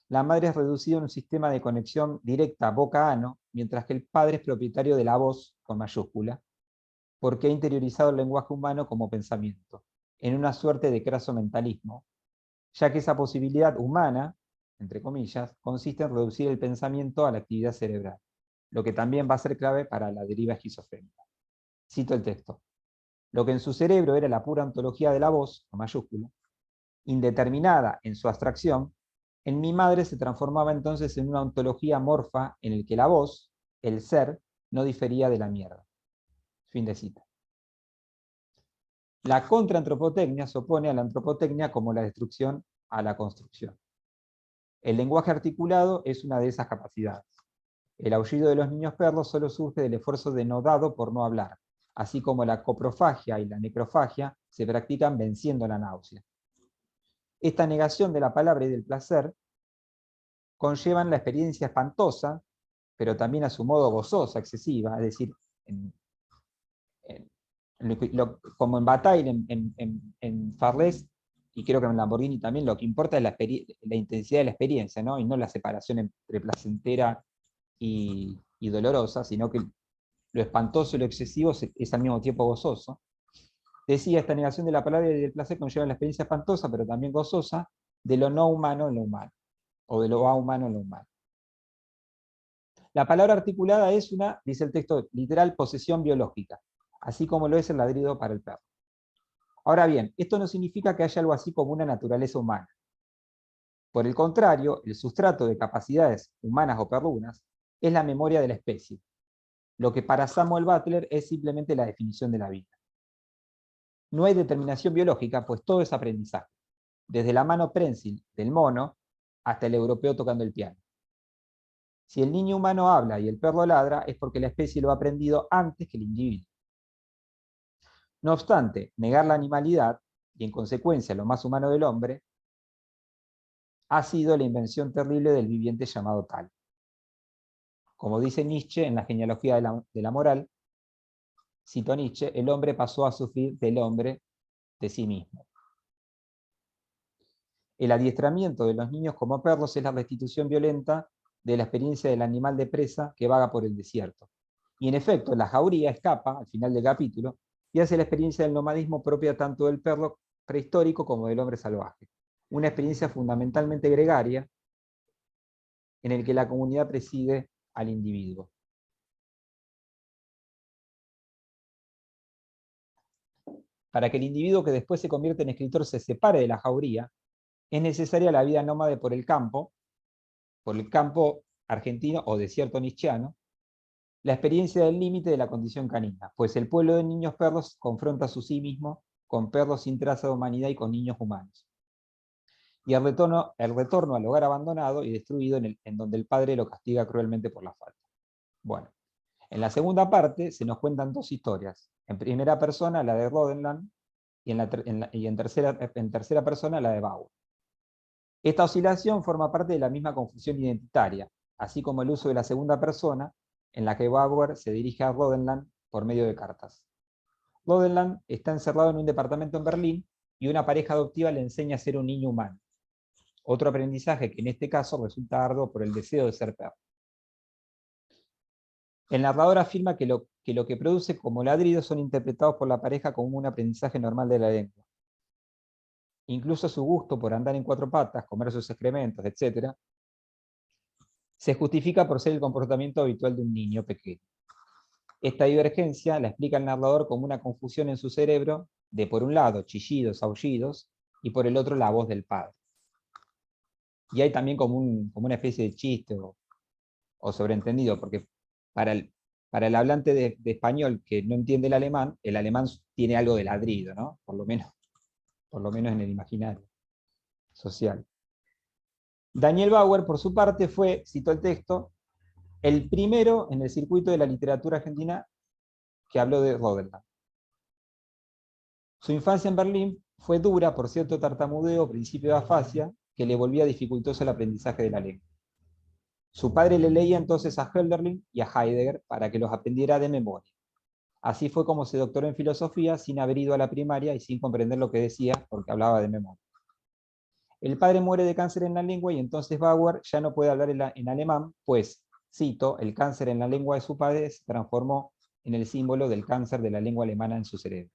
la madre es reducida a un sistema de conexión directa boca-ano, mientras que el padre es propietario de la voz, con mayúscula, porque ha interiorizado el lenguaje humano como pensamiento, en una suerte de craso mentalismo, ya que esa posibilidad humana, entre comillas, consiste en reducir el pensamiento a la actividad cerebral, lo que también va a ser clave para la deriva esquizofrénica. Cito el texto. Lo que en su cerebro era la pura ontología de la voz, con mayúscula, indeterminada en su abstracción, en mi madre se transformaba entonces en una ontología amorfa en el que la voz, el ser, no difería de la mierda. Fin de cita. La contraantropotecnia se opone a la antropotecnia como la destrucción a la construcción. El lenguaje articulado es una de esas capacidades. El aullido de los niños perros solo surge del esfuerzo denodado por no hablar, así como la coprofagia y la necrofagia se practican venciendo la náusea. Esta negación de la palabra y del placer conllevan la experiencia espantosa, pero también a su modo gozosa, excesiva, es decir, como en Bataille, en Farlés, y creo que en Lamborghini también, lo que importa es la intensidad de la experiencia, ¿no? Y no la separación entre placentera y dolorosa, sino que lo espantoso y lo excesivo es al mismo tiempo gozoso. Decía, esta negación de la palabra y del placer conlleva la experiencia espantosa, pero también gozosa, de lo no humano en lo humano, o de lo ahumano en lo humano. La palabra articulada es una, dice el texto literal, posesión biológica, así como lo es el ladrido para el perro. Ahora bien, esto no significa que haya algo así como una naturaleza humana. Por el contrario, el sustrato de capacidades humanas o perrunas es la memoria de la especie, lo que para Samuel Butler es simplemente la definición de la vida. No hay determinación biológica, pues todo es aprendizaje, desde la mano prensil del mono hasta el europeo tocando el piano. Si el niño humano habla y el perro ladra, es porque la especie lo ha aprendido antes que el individuo. No obstante, negar la animalidad, y en consecuencia lo más humano del hombre, ha sido la invención terrible del viviente llamado tal. Como dice Nietzsche en la genealogía de la moral, cito a Nietzsche, el hombre pasó a sufrir del hombre de sí mismo. El adiestramiento de los niños como perros es la restitución violenta de la experiencia del animal de presa que vaga por el desierto. Y en efecto, la jauría escapa, al final del capítulo, y hace la experiencia del nomadismo propia tanto del perro prehistórico como del hombre salvaje. Una experiencia fundamentalmente gregaria, en el que la comunidad preside al individuo. Para que el individuo que después se convierte en escritor se separe de la jauría, es necesaria la vida nómade por el campo argentino o desierto nietzscheano, la experiencia del límite de la condición canina, pues el pueblo de niños perros confronta su sí mismo con perros sin traza de humanidad y con niños humanos. Y el retorno al hogar abandonado y destruido en donde el padre lo castiga cruelmente por la falta. Bueno, en la segunda parte se nos cuentan dos historias. En primera persona la de Rodenland y en tercera persona la de Bauer. Esta oscilación forma parte de la misma confusión identitaria, así como el uso de la segunda persona, en la que Bauer se dirige a Rodenland por medio de cartas. Rodenland está encerrado en un departamento en Berlín y una pareja adoptiva le enseña a ser un niño humano. Otro aprendizaje que en este caso resulta arduo por el deseo de ser perro. El narrador afirma que lo que produce como ladridos son interpretados por la pareja como un aprendizaje normal de la lengua. Incluso su gusto por andar en cuatro patas, comer sus excrementos, etc., se justifica por ser el comportamiento habitual de un niño pequeño. Esta divergencia la explica el narrador como una confusión en su cerebro de, por un lado, chillidos, aullidos, y por el otro, la voz del padre. Y hay también como una especie de chiste o sobreentendido, porque para el hablante de español que no entiende el alemán tiene algo de ladrido, ¿no? Por lo menos en el imaginario social. Daniel Bauer, por su parte, fue, cito el texto, el primero en el circuito de la literatura argentina que habló de Rodenland. Su infancia en Berlín fue dura por cierto tartamudeo, principio de afasia, que le volvía dificultoso el aprendizaje de la lengua. Su padre le leía entonces a Hölderlin y a Heidegger para que los aprendiera de memoria. Así fue como se doctoró en filosofía sin haber ido a la primaria y sin comprender lo que decía porque hablaba de memoria. El padre muere de cáncer en la lengua y entonces Bauer ya no puede hablar en alemán, pues, cito, el cáncer en la lengua de su padre se transformó en el símbolo del cáncer de la lengua alemana en su cerebro.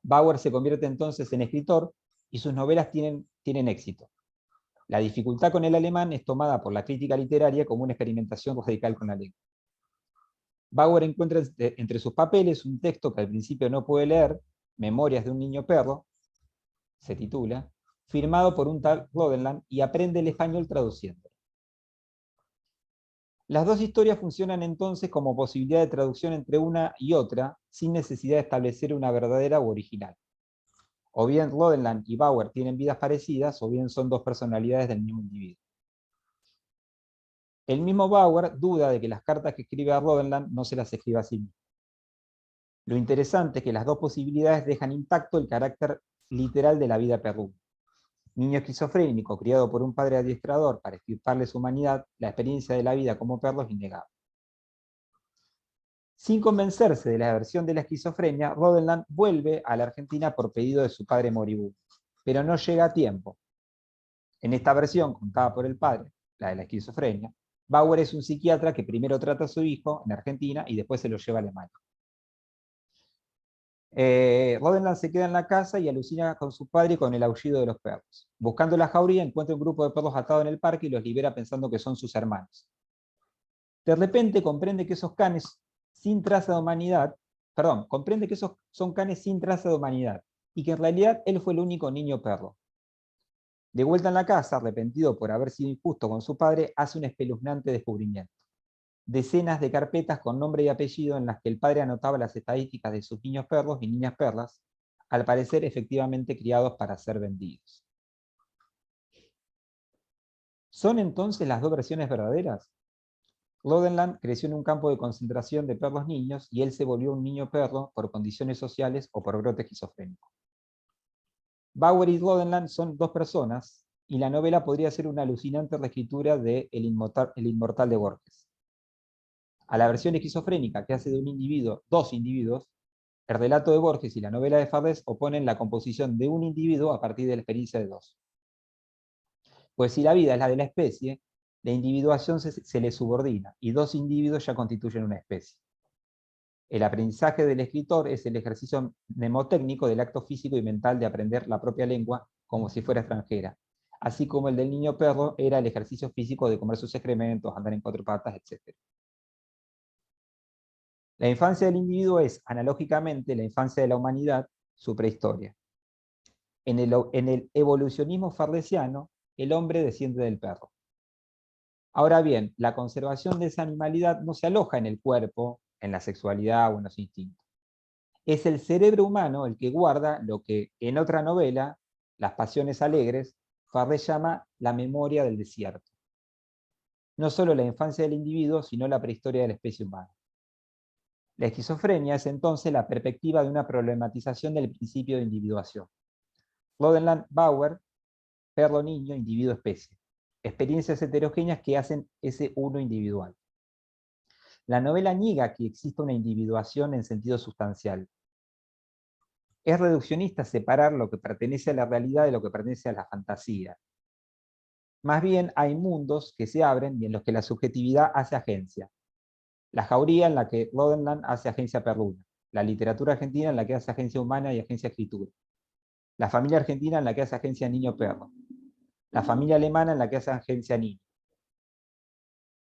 Bauer se convierte entonces en escritor y sus novelas tienen éxito. La dificultad con el alemán es tomada por la crítica literaria como una experimentación radical con la lengua. Bauer encuentra entre sus papeles un texto que al principio no puede leer, Memorias de un niño perro, se titula, firmado por un tal Rodenland, y aprende el español traduciendo. Las dos historias funcionan entonces como posibilidad de traducción entre una y otra, sin necesidad de establecer una verdadera u original. O bien Rodenland y Bauer tienen vidas parecidas, o bien son dos personalidades del mismo individuo. El mismo Bauer duda de que las cartas que escribe a Rodenland no se las escriba a sí mismo. Lo interesante es que las dos posibilidades dejan intacto el carácter literal de la vida perruna. Niño esquizofrénico, criado por un padre adiestrador para extirparle su humanidad, la experiencia de la vida como perro es innegable. Sin convencerse de la versión de la esquizofrenia, Rodenland vuelve a la Argentina por pedido de su padre moribundo, pero no llega a tiempo. En esta versión, contada por el padre, la de la esquizofrenia, Bauer es un psiquiatra que primero trata a su hijo en Argentina y después se lo lleva a Alemania. Rodenland se queda en la casa y alucina con su padre y con el aullido de los perros. Buscando la jauría, encuentra un grupo de perros atados en el parque y los libera pensando que son sus hermanos. De repente comprende que esos canes, sin traza de humanidad, comprende que esos son canes sin traza de humanidad, y que en realidad él fue el único niño perro. De vuelta en la casa, arrepentido por haber sido injusto con su padre, hace un espeluznante descubrimiento. Decenas de carpetas con nombre y apellido en las que el padre anotaba las estadísticas de sus niños perros y niñas perlas, al parecer efectivamente criados para ser vendidos. ¿Son entonces las dos versiones verdaderas? Lodenland creció en un campo de concentración de perros niños y él se volvió un niño perro por condiciones sociales o por brote esquizofrénico. Bauer y Lodenland son dos personas y la novela podría ser una alucinante reescritura de El Inmortal de Borges. A la versión esquizofrénica que hace de un individuo dos individuos, el relato de Borges y la novela de Farrés oponen la composición de un individuo a partir de la experiencia de dos. Pues si la vida es la de la especie, la individuación se le subordina y dos individuos ya constituyen una especie. El aprendizaje del escritor es el ejercicio mnemotécnico del acto físico y mental de aprender la propia lengua como si fuera extranjera, así como el del niño perro era el ejercicio físico de comer sus excrementos, andar en cuatro patas, etc. La infancia del individuo es, analógicamente, la infancia de la humanidad, su prehistoria. En el evolucionismo farresiano, el hombre desciende del perro. Ahora bien, la conservación de esa animalidad no se aloja en el cuerpo, en la sexualidad o en los instintos. Es el cerebro humano el que guarda lo que en otra novela, Las Pasiones Alegres, Farrés llama la memoria del desierto. No solo la infancia del individuo, sino la prehistoria de la especie humana. La esquizofrenia es entonces la perspectiva de una problematización del principio de individuación. Lodenland, Bauer, perro niño, individuo especie. Experiencias heterogéneas que hacen ese uno individual. La novela niega que exista una individuación en sentido sustancial. Es reduccionista separar lo que pertenece a la realidad de lo que pertenece a la fantasía. Más bien hay mundos que se abren y en los que la subjetividad hace agencia. La jauría en la que Lodenland hace agencia perruna. La literatura argentina en la que hace agencia humana y agencia escritura. La familia argentina en la que hace agencia niño-perro. La familia alemana en la que hace agencia niño.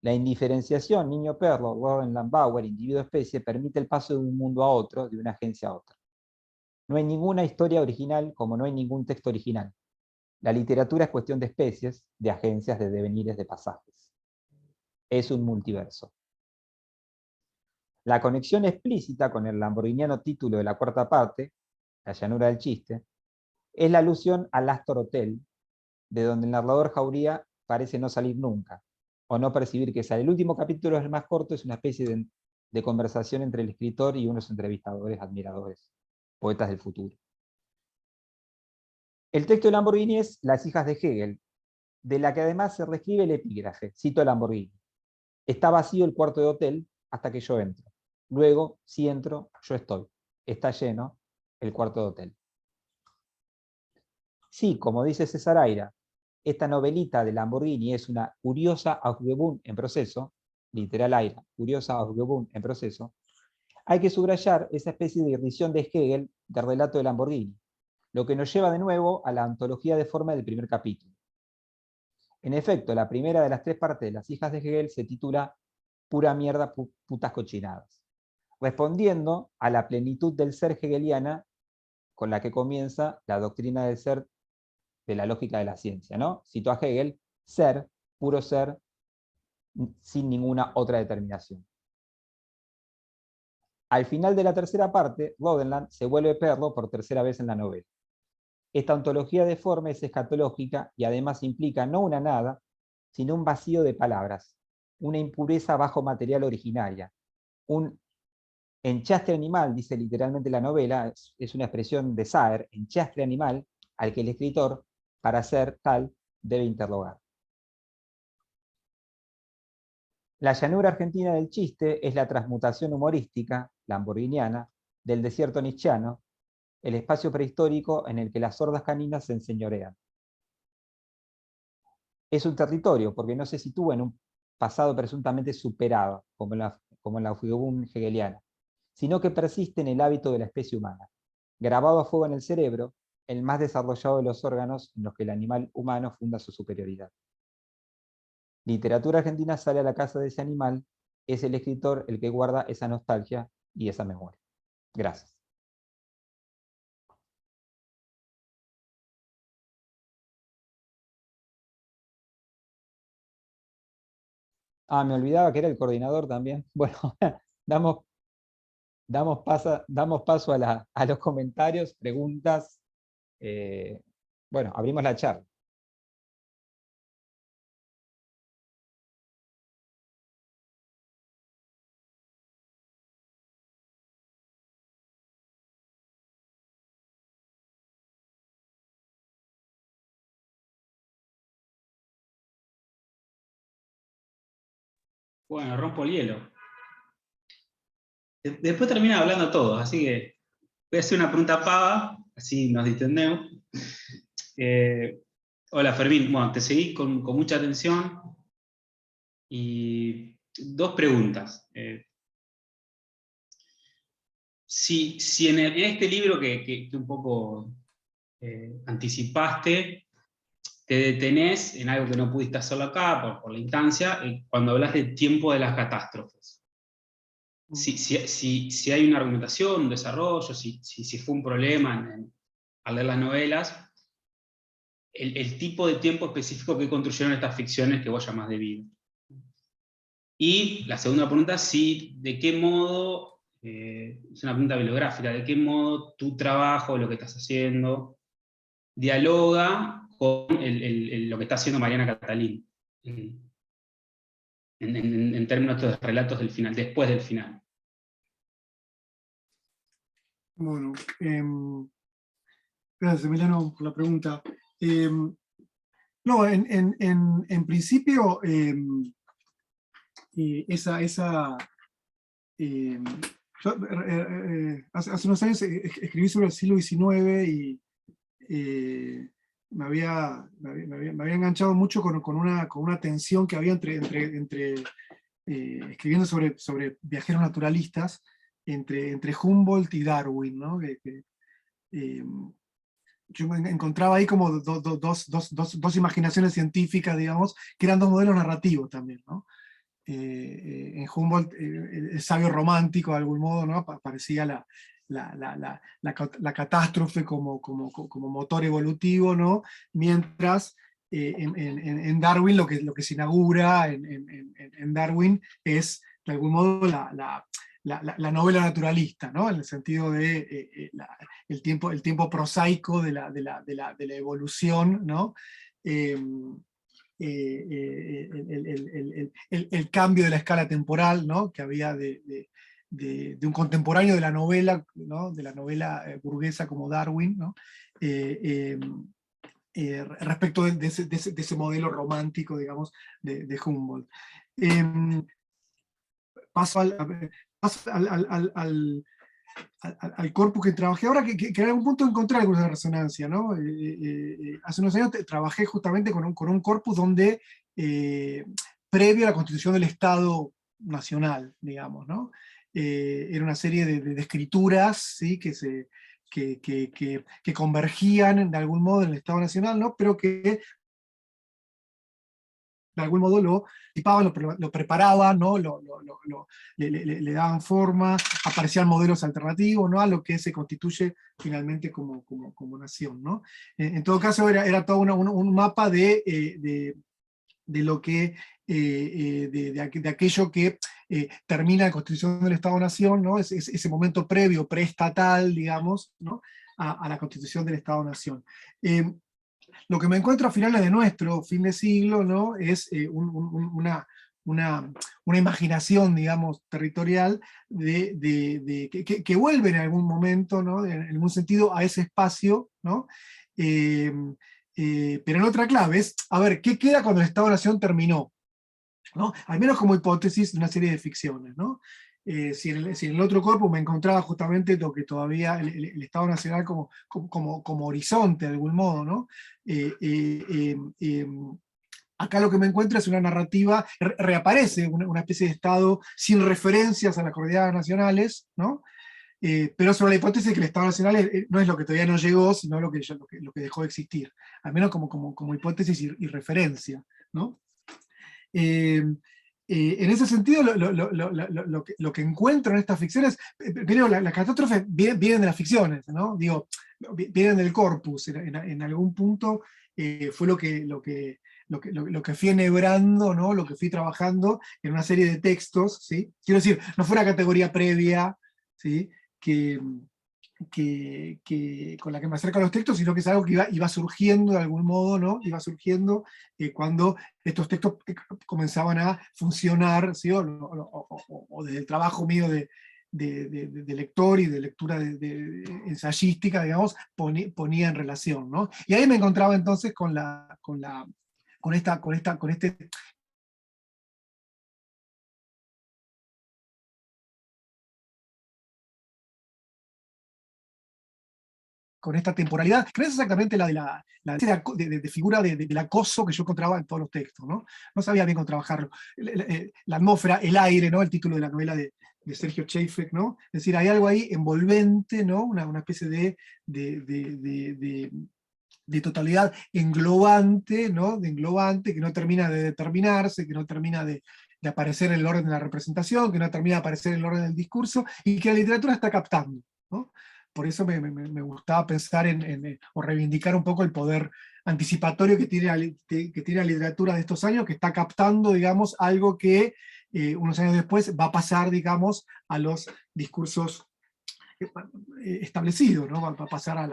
La indiferenciación niño-perro, Lodenland-Bauer, individuo-especie, permite el paso de un mundo a otro, de una agencia a otra. No hay ninguna historia original como no hay ningún texto original. La literatura es cuestión de especies, de agencias, de devenires, de pasajes. Es un multiverso. La conexión explícita con el lamborghiniano título de la cuarta parte, La llanura del chiste, es la alusión al Astor Hotel, de donde el narrador Jauría parece no salir nunca, o no percibir que sale. El último capítulo es el más corto, es una especie de conversación entre el escritor y unos entrevistadores, admiradores, poetas del futuro. El texto de Lamborghini es Las hijas de Hegel, de la que además se reescribe el epígrafe. Cito a Lamborghini. Está vacío el cuarto de hotel hasta que yo entro. Luego, si entro, yo estoy. Está lleno el cuarto de hotel. Sí, como dice César Aira, esta novelita de Lamborghini es una curiosa Aufgebung en proceso, literal Aira, curiosa Aufgebung en proceso. Hay que subrayar esa especie de irrisión de Hegel del relato de Lamborghini, lo que nos lleva de nuevo a la antología de forma del primer capítulo. En efecto, la primera de las tres partes de Las hijas de Hegel se titula Pura mierda, putas cochinadas, respondiendo a la plenitud del ser hegeliana con la que comienza la doctrina del ser de la lógica de la ciencia, ¿no? Cito a Hegel, ser, puro ser, sin ninguna otra determinación. Al final de la tercera parte, Lodenland se vuelve perro por tercera vez en la novela. Esta ontología de forma es escatológica y además implica no una nada, sino un vacío de palabras, una impureza bajo material originaria, un enchastre animal, dice literalmente la novela, es una expresión de Saer, enchastre animal, al que el escritor, para ser tal, debe interrogar. La llanura argentina del chiste es la transmutación humorística, lamborghiniana, del desierto nietzscheano, el espacio prehistórico en el que las sordas caninas se enseñorean. Es un territorio porque no se sitúa en un pasado presuntamente superado, como en la Aufgebung hegeliana, sino que persiste en el hábito de la especie humana, grabado a fuego en el cerebro, el más desarrollado de los órganos en los que el animal humano funda su superioridad. Literatura argentina sale a la casa de ese animal, es el escritor el que guarda esa nostalgia y esa memoria. Gracias. Ah, me olvidaba que era el coordinador también. Bueno, damos, damos paso a los comentarios, preguntas. Bueno, abrimos la charla. Bueno, rompo el hielo. Después termina hablando todos, así que voy a hacer una pregunta pava, así nos distendemos. Hola Fermín, bueno, te seguí con mucha atención y dos preguntas. Si en este libro que un poco anticipaste, te detenés en algo que no pudiste hacerlo acá por la instancia, cuando hablas del tiempo de las catástrofes. Si hay una argumentación, un desarrollo, si fue un problema al leer las novelas, el tipo de tiempo específico que construyeron estas ficciones que vos llamás de vida. Y la segunda pregunta, de qué modo, es una pregunta bibliográfica, de qué modo tu trabajo, lo que estás haciendo, dialoga con lo que está haciendo Mariana Catalín, en términos de relatos del final, después del final. Bueno, gracias Emiliano por la pregunta. No, en principio, hace unos años escribí sobre el siglo XIX y me había enganchado mucho con una tensión que había entre escribiendo sobre viajeros naturalistas, entre Humboldt y Darwin, ¿no? Yo me encontraba ahí como dos imaginaciones científicas, digamos, que eran dos modelos narrativos también, ¿no? En Humboldt, el sabio romántico, de algún modo, ¿no? Aparecía la catástrofe como motor evolutivo, ¿no? Mientras en Darwin lo que se inaugura en Darwin es, de algún modo, la novela naturalista, ¿no? En el sentido de el tiempo prosaico de la evolución, ¿no? El cambio de la escala temporal, ¿no? Que había de un contemporáneo de la novela, ¿no? De la novela burguesa como Darwin, ¿no? Respecto de ese modelo romántico, digamos, de Humboldt. Paso al corpus que trabajé ahora, que en algún punto encontré alguna de resonancia, ¿no? Hace unos años trabajé justamente con un corpus donde, previo a la constitución del Estado Nacional, digamos, ¿no? Era una serie de escrituras, ¿sí? que convergían de algún modo en el Estado Nacional, ¿no? Pero que de algún modo lo tipaban, lo preparaban, ¿no? Le daban forma, aparecían modelos alternativos, ¿no? A lo que se constituye finalmente como nación, ¿no? En todo caso era todo un mapa de lo que, de aquello que termina la constitución del Estado-Nación, ¿no? Ese momento previo, preestatal, digamos, ¿no? A la constitución del Estado-Nación. Lo que me encuentro a finales de nuestro fin de siglo, ¿no? Es una imaginación, digamos, territorial que vuelve en algún momento, ¿no? En algún sentido, a ese espacio, ¿no? Pero en otra clave es, a ver, ¿qué queda cuando el Estado-Nación terminó? ¿No? Al menos como hipótesis de una serie de ficciones, ¿no? Si en el otro corpus me encontraba justamente lo que todavía el Estado Nacional como horizonte de algún modo, ¿no? Acá lo que me encuentro es una narrativa, reaparece una especie de Estado sin referencias a las coordenadas nacionales, ¿no? Pero sobre la hipótesis de que el Estado Nacional no es lo que todavía no llegó, sino lo que dejó de existir, al menos como hipótesis y referencia, ¿no? En ese sentido, lo que encuentro en estas ficciones, primero, las catástrofes vienen de las ficciones, ¿no? Digo, vienen del corpus, en algún punto fue lo que fui enhebrando, ¿no? Lo que fui trabajando en una serie de textos, ¿sí? Quiero decir, no fue una categoría previa, ¿sí? Con la que me acerco a los textos, sino que es algo que iba surgiendo de algún modo, ¿no? Iba surgiendo cuando estos textos comenzaban a funcionar, ¿sí? O desde el trabajo mío de lector y de lectura ensayística, digamos, ponía en relación, ¿no? Y ahí me encontraba entonces con esta temporalidad, que no es exactamente la de figura del acoso que yo encontraba en todos los textos, ¿no? No sabía bien cómo trabajarlo. La atmósfera, el aire, ¿no? El título de la novela de Sergio Chafek, ¿no? Es decir, hay algo ahí envolvente, ¿no? Una especie de totalidad englobante, ¿no? De englobante, que no termina de determinarse, que no termina de aparecer en el orden de la representación, que no termina de aparecer en el orden del discurso, y que la literatura está captando, ¿no? Por eso me gustaba pensar o reivindicar un poco el poder anticipatorio que tiene la literatura de estos años, que está captando, digamos, algo que unos años después va a pasar, digamos, a los discursos establecidos, ¿no? Va a pasar al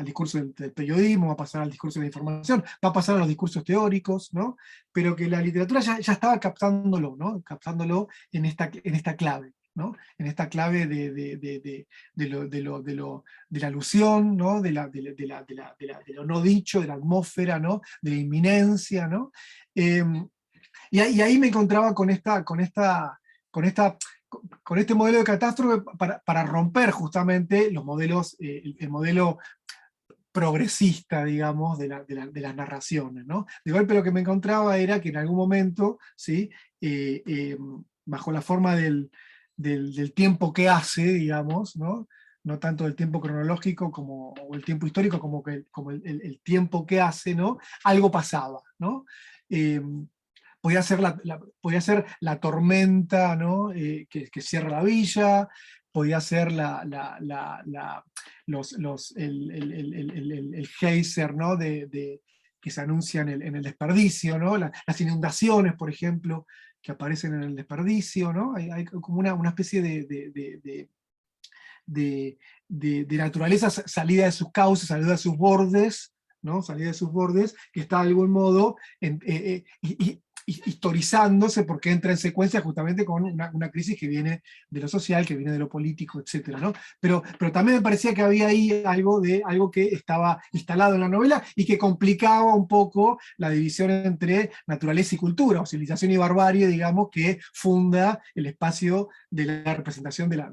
discurso del periodismo, va a pasar al discurso de la información, va a pasar a los discursos teóricos, ¿no? Pero que la literatura ya estaba captándolo, ¿no? Captándolo en esta clave, ¿no? En esta clave de la alusión, ¿no? De lo no dicho, de la atmósfera, ¿no? De la inminencia, ¿no? Y ahí me encontraba con este modelo de catástrofe para romper justamente los modelos, el modelo progresista, digamos, de las narraciones, ¿no? De golpe lo que me encontraba era que en algún momento, ¿sí? Bajo la forma del tiempo que hace, digamos, ¿no? No tanto del tiempo cronológico o el tiempo histórico, como el tiempo que hace, ¿no? Algo pasaba, ¿no? Podía ser la tormenta, ¿no? Que cierra la villa, podía ser el geyser, ¿no? Que se anuncia en el desperdicio, ¿no? Las inundaciones, por ejemplo, que aparecen en el desperdicio, ¿no? Hay como una especie de naturaleza salida de sus cauces, salida de sus bordes, ¿no? Salida de sus bordes, que está de algún modo historizándose, porque entra en secuencia justamente con una crisis que viene de lo social, que viene de lo político, etc., ¿no? Pero también me parecía que había ahí algo que estaba instalado en la novela y que complicaba un poco la división entre naturaleza y cultura, o civilización y barbarie, digamos, que funda el espacio de la representación de lo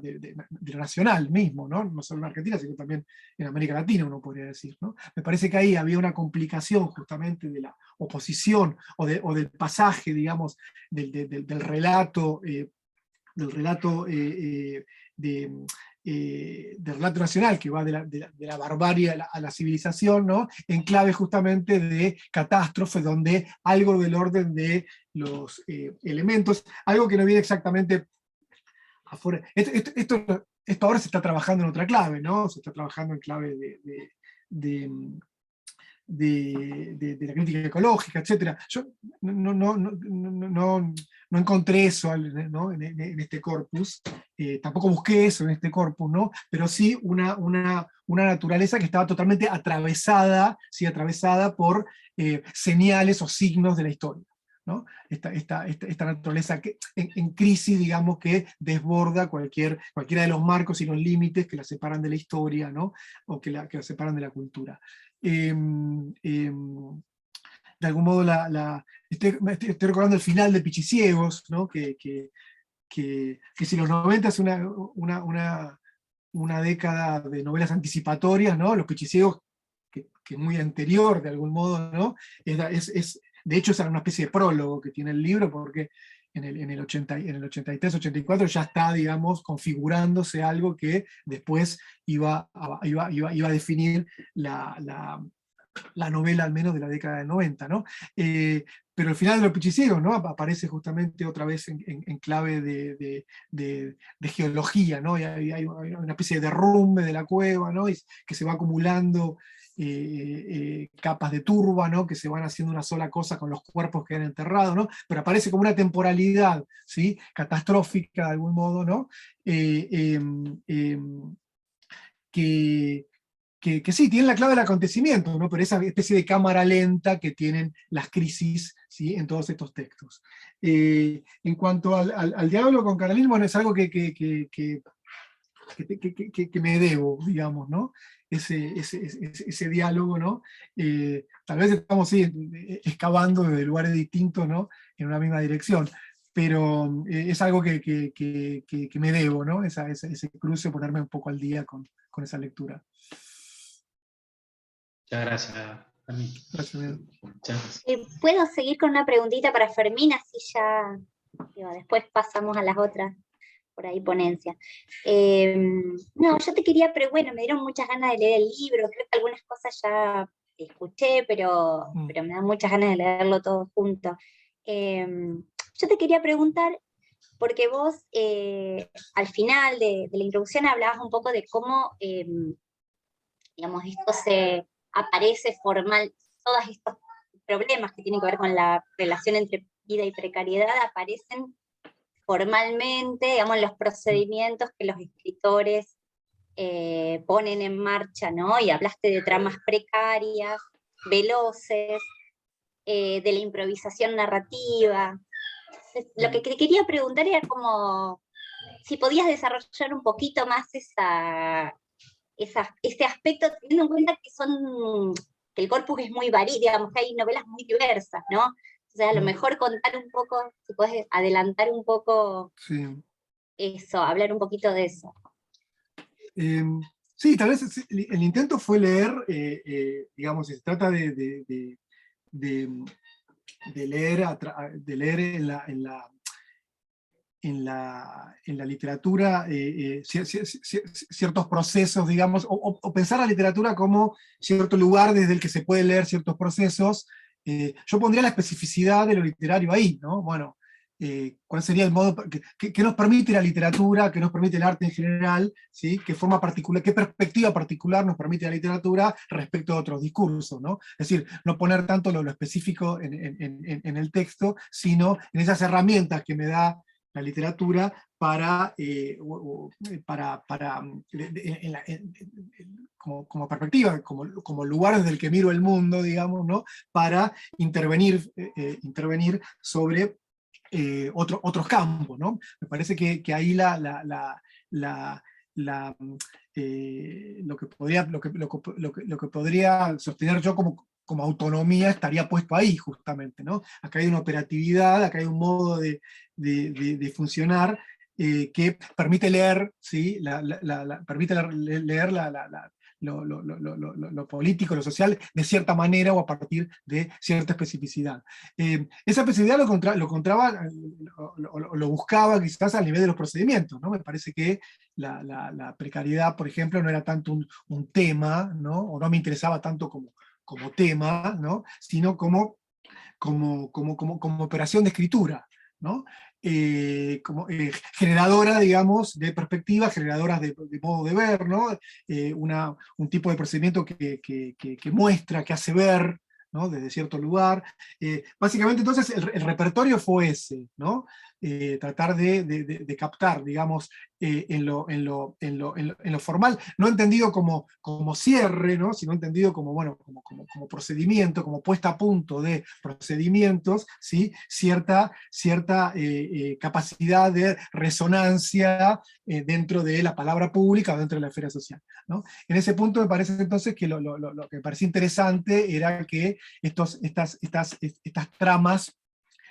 nacional mismo, ¿no? No solo en Argentina, sino también en América Latina, uno podría decir, ¿no? Me parece que ahí había una complicación justamente de la oposición o del pasaje, digamos, del relato, del relato nacional, que va de la barbarie a la civilización, ¿no? En clave justamente de catástrofe, donde algo del orden de los elementos, algo que no viene exactamente afuera. Esto ahora se está trabajando en otra clave, ¿no? Se está trabajando en clave de la crítica ecológica, etc. Yo no encontré eso, ¿no? en este corpus, tampoco busqué eso en este corpus, ¿no? Pero sí una naturaleza que estaba totalmente atravesada, ¿sí? Atravesada por señales o signos de la historia, ¿no? Esta naturaleza en crisis, digamos, que desborda cualquiera de los marcos y los límites que la separan de la historia, ¿no? O que la separan de la cultura. De algún modo, estoy recordando el final de Pichiciegos, ¿no? que si los 90 es una década de novelas anticipatorias, ¿no? Los Pichiciegos, que es muy anterior de algún modo, ¿no? De hecho es una especie de prólogo que tiene el libro, porque en el 83, 84 ya está, digamos, configurándose algo que después iba a definir la novela al menos de la década del 90, ¿no? Pero el final de los pichicieros, ¿no? Aparece justamente otra vez en clave de geología, ¿no? Y hay una especie de derrumbe de la cueva, ¿no? Y que se va acumulando capas de turba, ¿no? Que se van haciendo una sola cosa con los cuerpos que han enterrado, ¿no? Pero aparece como una temporalidad, ¿sí? Catastrófica de algún modo, ¿no? Que sí, tienen la clave del acontecimiento, ¿no? Pero esa especie de cámara lenta que tienen las crisis, ¿sí? En todos estos textos. En cuanto al diálogo con Carolina, bueno, es algo que me debo, digamos, ¿no? Ese diálogo, ¿no? Tal vez estamos sí, excavando desde lugares distintos, ¿no? En una misma dirección, pero es algo que me debo, ¿no? Ese cruce, ponerme un poco al día con esa lectura. Muchas gracias, Fermín. Gracias, Miguel. Muchas gracias. ¿Puedo seguir con una preguntita para Fermín? Así ya digo, después pasamos a las otras, por ahí, ponencias. No, yo te quería, pero bueno, me dieron muchas ganas de leer el libro, creo que algunas cosas ya escuché, pero me dan muchas ganas de leerlo todo junto. Yo te quería preguntar, porque vos al final de la introducción hablabas un poco de cómo, digamos, esto se aparece formal, todos estos problemas que tienen que ver con la relación entre vida y precariedad aparecen formalmente, digamos, en los procedimientos que los escritores ponen en marcha, ¿no? Y hablaste de tramas precarias, veloces, de la improvisación narrativa. Lo que quería preguntar era como si podías desarrollar un poquito más ese aspecto, teniendo en cuenta que el corpus es muy variado, digamos, que hay novelas muy diversas, ¿no? O sea, a lo mejor contar un poco, si puedes adelantar un poco eso, hablar un poquito de eso. Sí, tal vez el intento fue leer, digamos, se trata de leer en la literatura ciertos procesos, digamos, o pensar la literatura como cierto lugar desde el que se puede leer ciertos procesos. Yo pondría la especificidad de lo literario ahí, ¿no? Bueno, ¿cuál sería el modo que nos permite la literatura, que nos permite el arte en general, ¿sí? ¿Qué forma particular, qué perspectiva particular nos permite la literatura respecto a otros discursos, ¿no? Es decir, no poner tanto lo específico en el texto, sino en esas herramientas que me da la literatura como perspectiva, como lugar desde el que miro el mundo, digamos, ¿no? Para intervenir sobre otros campos, ¿no? Me parece que ahí lo que podría sostener yo como autonomía estaría puesto ahí, justamente, ¿no? Acá hay una operatividad, acá hay un modo de funcionar que permite leer, ¿sí? Permite leer lo político, lo social, de cierta manera o a partir de cierta especificidad. Esa especificidad lo buscaba quizás al nivel de los procedimientos, ¿no? Me parece que la precariedad, por ejemplo, no era tanto un tema, ¿no? O no me interesaba tanto como tema, ¿no? Sino como operación de escritura, ¿no? Generadora, digamos, de perspectiva, generadoras de modo de ver, ¿no? Un tipo de procedimiento que muestra, que hace ver, ¿no? Desde cierto lugar. Básicamente, entonces, el repertorio fue ese, ¿no? Tratar de captar, digamos, en lo formal, no entendido como cierre, ¿no? Sino entendido como, bueno, como procedimiento, como puesta a punto de procedimientos, ¿sí? Cierta capacidad de resonancia dentro de la palabra pública o dentro de la esfera social, ¿no? En ese punto me parece entonces que lo que me parecía interesante era que estas tramas,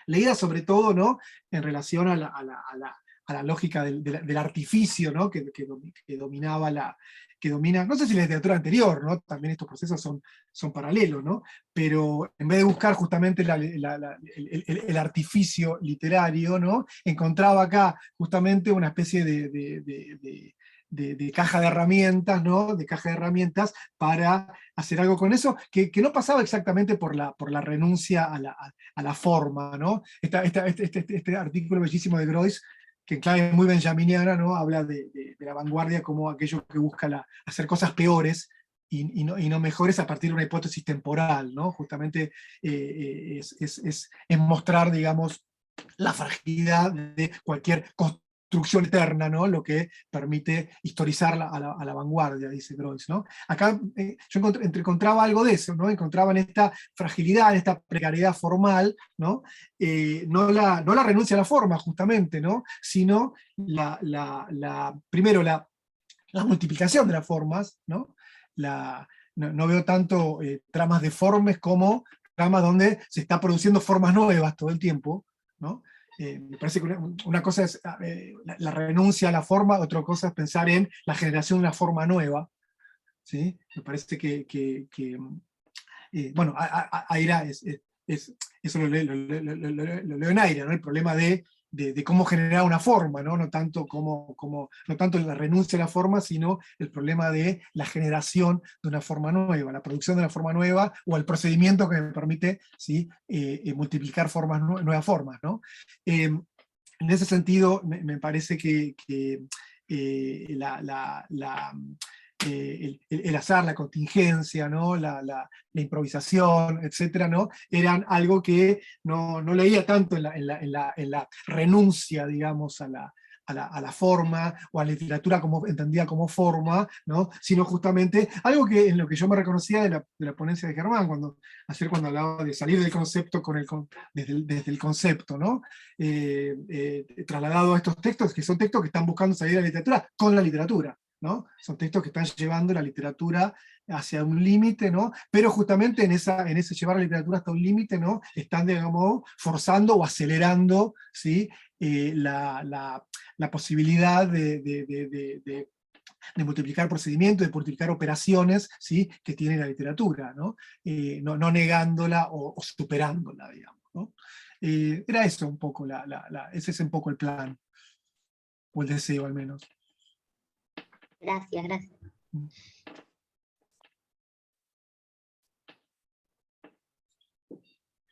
leídas sobre todo, ¿no? En relación a la lógica del artificio, ¿no? que dominaba no sé si la literatura anterior, ¿no? También estos procesos son paralelos, ¿no? Pero en vez de buscar justamente el artificio literario, ¿no? Encontraba acá justamente una especie de caja de herramientas, ¿no? De caja de herramientas para hacer algo con eso, que no pasaba exactamente por la renuncia a la forma, ¿no? Este artículo bellísimo de Groys, que en clave muy benjaminiana, ¿no? Habla de la vanguardia como aquello que busca hacer cosas peores y no mejores a partir de una hipótesis temporal, ¿no? Justamente es mostrar, digamos, la fragilidad de cualquier construcción eterna, ¿no? Lo que permite historizar a la vanguardia, dice Groys, ¿no? Acá yo encontraba algo de eso, ¿no? Encontraba en esta fragilidad, en esta precariedad formal, ¿no? No la renuncia a la forma, justamente, ¿no? Sino primero la multiplicación de las formas, ¿no? No veo tanto tramas deformes como tramas donde se está produciendo formas nuevas todo el tiempo, ¿no? Me parece que una cosa es la renuncia a la forma, otra cosa es pensar en la generación de una forma nueva, ¿sí? Me parece bueno, Aira eso lo leo en Aira, ¿no? El problema de cómo generar una forma, ¿no? No tanto la renuncia a la forma, sino el problema de la generación de una forma nueva, la producción de una forma nueva, o el procedimiento que me permite, ¿sí? Multiplicar nuevas formas, ¿no? En ese sentido, me parece que el azar, la contingencia, ¿no? la improvisación, etcétera, ¿no? Eran algo que no leía tanto en la renuncia, digamos, a la forma, o a la literatura como entendida como forma, ¿no? Sino justamente algo que en lo que yo me reconocía de la ponencia de Germán, ayer cuando hablaba de salir del concepto desde el concepto, ¿no? Trasladado a estos textos, que son textos que están buscando salir de la literatura con la literatura, ¿no? Son textos que están llevando la literatura hacia un límite, ¿no? Pero justamente en ese llevar la literatura hasta un límite, ¿no? Están, digamos, forzando o acelerando, ¿sí? La posibilidad de multiplicar procedimientos, de multiplicar operaciones, ¿sí? Que tiene la literatura, ¿no? No negándola o superándola, digamos, ¿no? Era eso un poco, ese es un poco el plan, o el deseo al menos. Gracias, gracias.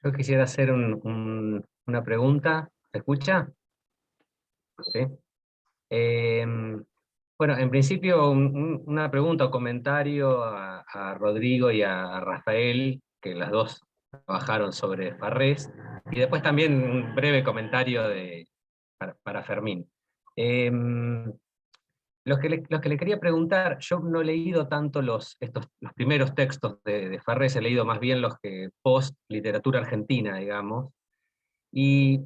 Yo quisiera hacer una pregunta. ¿Se escucha? Sí. Bueno, en principio una pregunta o comentario a Rodrigo y a Rafael, que las dos trabajaron sobre Farrés, y después también un breve comentario para Fermín. Los que le quería preguntar, yo no he leído tanto los primeros textos de Farrés, he leído más bien los que post literatura argentina, digamos, y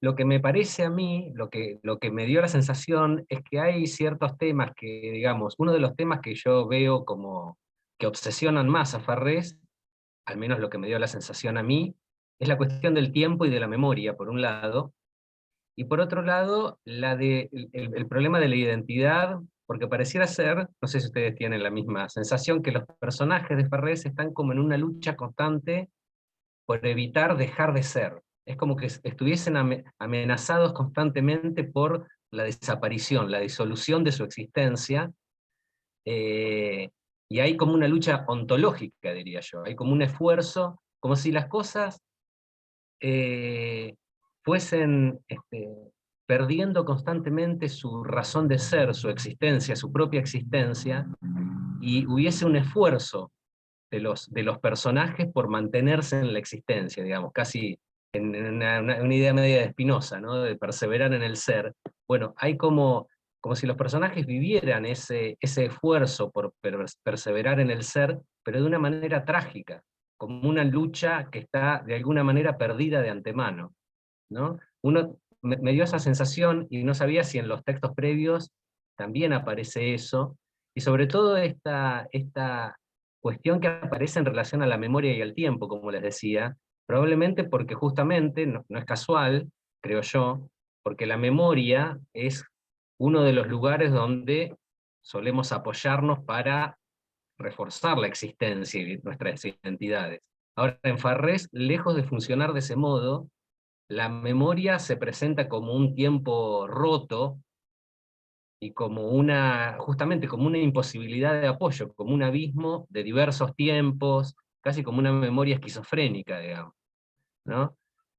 lo que me parece a mí, lo que me dio la sensación, es que hay ciertos temas que, digamos, uno de los temas que yo veo como que obsesionan más a Farrés, al menos lo que me dio la sensación a mí, es la cuestión del tiempo y de la memoria, por un lado, y por otro lado, el problema de la identidad, porque pareciera ser, no sé si ustedes tienen la misma sensación, que los personajes de Farrés están como en una lucha constante por evitar dejar de ser. Es como que estuviesen amenazados constantemente por la desaparición, la disolución de su existencia, y hay como una lucha ontológica, diría yo, hay como un esfuerzo, como si las cosas fuesen perdiendo constantemente su razón de ser, su existencia, su propia existencia, y hubiese un esfuerzo de los personajes por mantenerse en la existencia, digamos, casi en una idea media de Spinoza, ¿no? De perseverar en el ser. Bueno, hay como si los personajes vivieran ese esfuerzo por perseverar en el ser, pero de una manera trágica, como una lucha que está de alguna manera perdida de antemano, ¿no? Me dio esa sensación y no sabía si en los textos previos también aparece eso, y sobre todo esta cuestión que aparece en relación a la memoria y al tiempo, como les decía, probablemente porque justamente, no es casual, creo yo, porque la memoria es uno de los lugares donde solemos apoyarnos para reforzar la existencia y nuestras identidades. Ahora, en Farrés, lejos de funcionar de ese modo, la memoria se presenta como un tiempo roto, y como una, justamente como una imposibilidad de apoyo, como un abismo de diversos tiempos, casi como una memoria esquizofrénica, digamos, ¿no?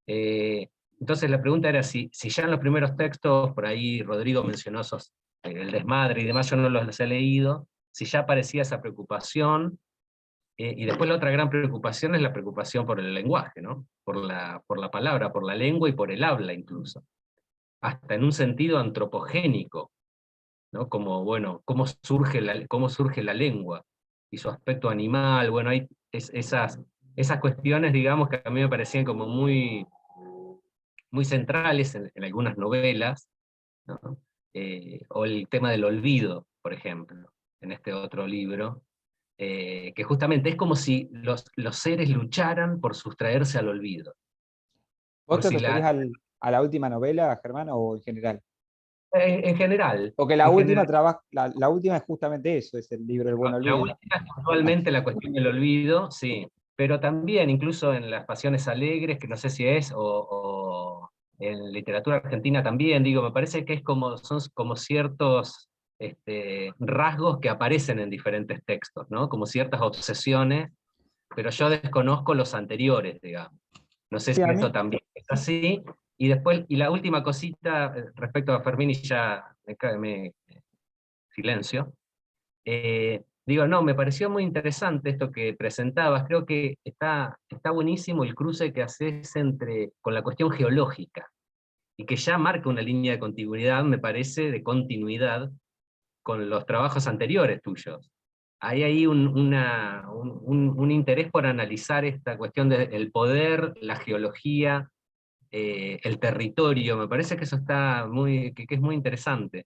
Entonces la pregunta era si ya en los primeros textos, por ahí Rodrigo mencionó el desmadre y demás, yo no los he leído, si ya aparecía esa preocupación, y después la otra gran preocupación es la preocupación por el lenguaje, ¿no? Por la palabra, por la lengua y por el habla incluso, hasta en un sentido antropogénico, ¿no? Como, bueno, cómo surge la lengua y su aspecto animal, bueno, hay esas cuestiones, digamos, que a mí me parecían como muy centrales en algunas novelas, ¿no? O el tema del olvido, por ejemplo, en este otro libro, que justamente es como si los seres lucharan por sustraerse al olvido. ¿Vos Por te si referís a la última novela, Germán, o en general? en general, Porque la última la última es justamente eso, es el libro El Buen la Olvido. última es puntualmente la cuestión del olvido, sí, pero también incluso en Las Pasiones Alegres, que no sé si es, o en literatura argentina también, digo, me parece que son como ciertos rasgos que aparecen en diferentes textos, ¿no? Como ciertas obsesiones, pero yo desconozco los anteriores, digamos. No sé Sí, si a esto mí, también es así. Y después, y la última cosita respecto a Fermín, y ya me silencio. Digo, no, me pareció muy interesante esto que presentabas, creo que está buenísimo el cruce que haces con la cuestión geológica, y que ya marca una línea de continuidad, me parece, de continuidad con los trabajos anteriores tuyos. Hay ahí un interés por analizar esta cuestión del poder, la geología, el territorio, me parece que eso que es muy interesante.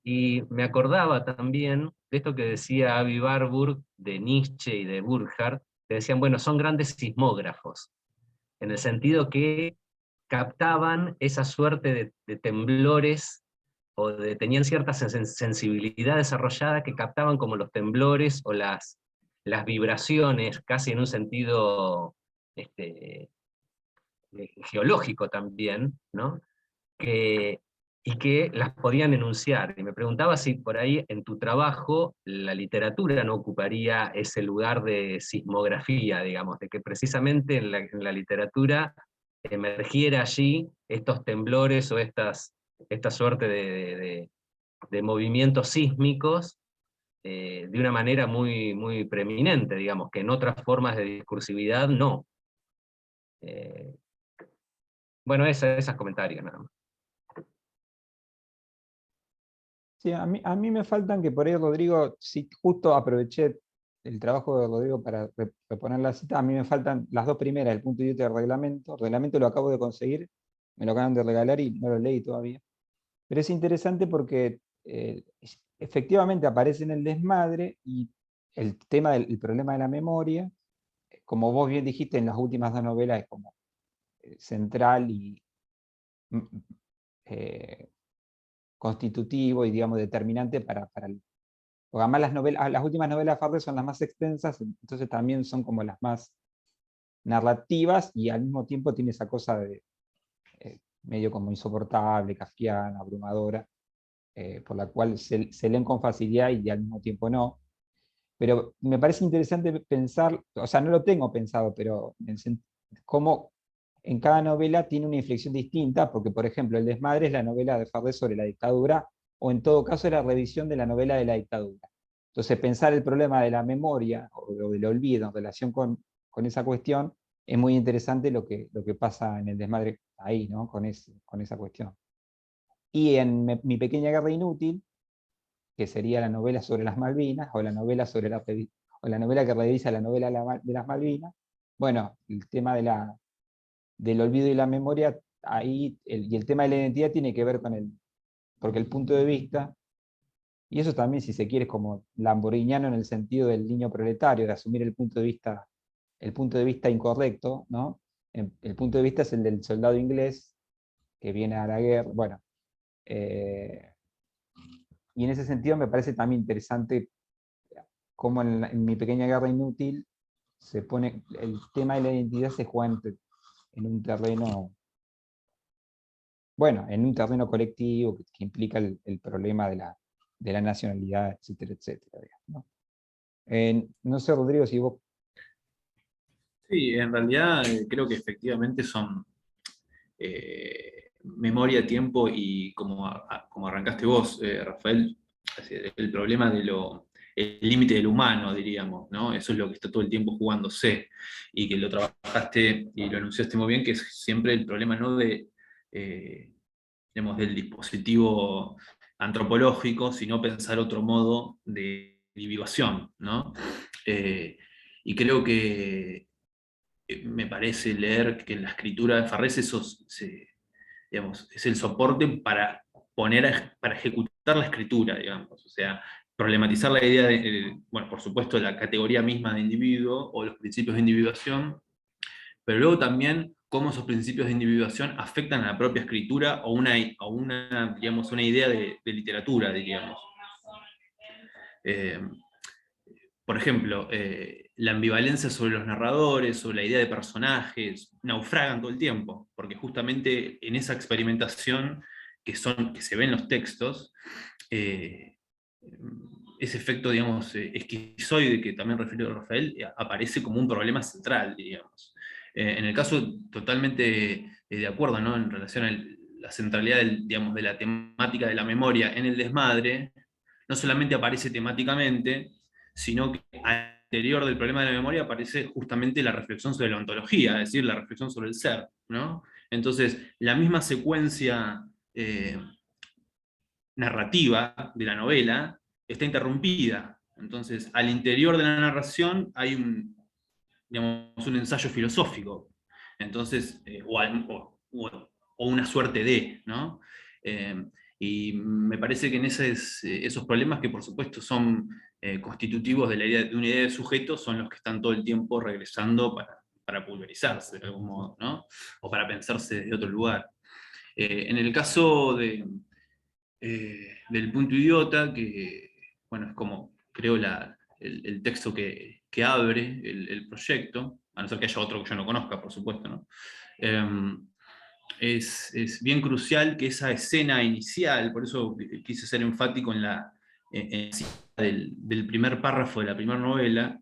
Y me acordaba también de esto que decía Avi Warburg, de Nietzsche y de Burckhardt, que decían, bueno, son grandes sismógrafos, en el sentido que captaban esa suerte de temblores, tenían cierta sensibilidad desarrollada que captaban como los temblores o las vibraciones, casi en un sentido geológico también, ¿no? Y que las podían enunciar. Y me preguntaba si por ahí en tu trabajo la literatura no ocuparía ese lugar de sismografía, digamos, de que precisamente en la literatura emergiera allí estos temblores o esta suerte de movimientos sísmicos de una manera muy preeminente, digamos, que en otras formas de discursividad no. Eh, bueno, esos comentarios nada más. sí, a mí me faltan que por ahí Rodrigo, sí, justo aproveché el trabajo de Rodrigo para reponer la cita, a mí me faltan las dos primeras, el punto y del reglamento. El reglamento lo acabo de conseguir, me lo acaban de regalar y no lo leí todavía. Pero es interesante porque efectivamente aparece en el desmadre y el tema del problema de la memoria, como vos bien dijiste en las últimas dos novelas, es como central y mm, eh, constitutivo y, digamos, determinante para el... Porque además las últimas novelas de Farré son las más extensas, entonces también son como las más narrativas y al mismo tiempo tiene esa cosa de medio como insoportable, kafkiana, abrumadora, por la cual se leen con facilidad y al mismo tiempo no. Pero me parece interesante pensar, o sea, no lo tengo pensado, pero cómo en cada novela tiene una inflexión distinta, porque por ejemplo El Desmadre es la novela de Farré sobre la dictadura, o en todo caso es la revisión de la novela de la dictadura. Entonces pensar el problema de la memoria o del olvido en relación con esa cuestión es muy interesante lo que pasa en El Desmadre ahí, ¿no? Con esa cuestión. Y en Mi Pequeña Guerra Inútil, que sería la novela sobre las Malvinas, o la novela o la novela que revisa la novela de las Malvinas, bueno, el tema del olvido y la memoria, ahí, y el tema de la identidad tiene que ver porque el punto de vista, y eso también, si se quiere, es como lamborghiniano en el sentido del niño proletario, de asumir el punto de vista incorrecto, ¿no? El punto de vista es el del soldado inglés que viene a la guerra, bueno, y en ese sentido me parece también interesante cómo en Mi Pequeña Guerra Inútil se pone, el tema de la identidad se juega en un terreno, bueno, en un terreno colectivo que implica el problema de la nacionalidad, etcétera, etcétera, digamos, ¿no? No sé, Rodrigo, si vos... Sí, en realidad creo que efectivamente son memoria, tiempo y como arrancaste vos, Rafael, el problema el límite del humano, diríamos, ¿no? Eso es lo que está todo el tiempo jugándose, y que lo trabajaste y lo enunciaste muy bien, que es siempre el problema, ¿no? Digamos, del dispositivo antropológico, sino pensar otro modo de individuación, ¿no? Y creo que me parece leer que en la escritura de Farrés digamos, es el soporte para para ejecutar la escritura, digamos. O sea, problematizar la idea bueno, por supuesto, la categoría misma de individuo o los principios de individuación, pero luego también cómo esos principios de individuación afectan a la propia escritura digamos, una idea de literatura, diríamos. Por ejemplo, la ambivalencia sobre los narradores, sobre la idea de personajes, naufragan todo el tiempo, porque justamente en esa experimentación que se ve en los textos, ese efecto, digamos, esquizoide que también refirió Rafael, aparece como un problema central, digamos. En el caso, totalmente de acuerdo, ¿no? En relación a la centralidad digamos, de la temática de la memoria en el desmadre, no solamente aparece temáticamente, sino que al interior del problema de la memoria aparece justamente la reflexión sobre la ontología, es decir, la reflexión sobre el ser, ¿no? Entonces, la misma secuencia narrativa de la novela está interrumpida. Entonces, al interior de la narración hay digamos, un ensayo filosófico. Entonces, o una suerte de, ¿no? Y me parece que en esos problemas, que por supuesto son constitutivos de una idea de sujeto, son los que están todo el tiempo regresando para pulverizarse de algún modo, ¿no? O para pensarse desde otro lugar. En el caso del punto idiota, que bueno, es como creo el texto que abre el proyecto, a no ser que haya otro que yo no conozca, por supuesto, ¿no? Es bien crucial que esa escena inicial, por eso quise ser enfático en la del primer párrafo de la primera novela,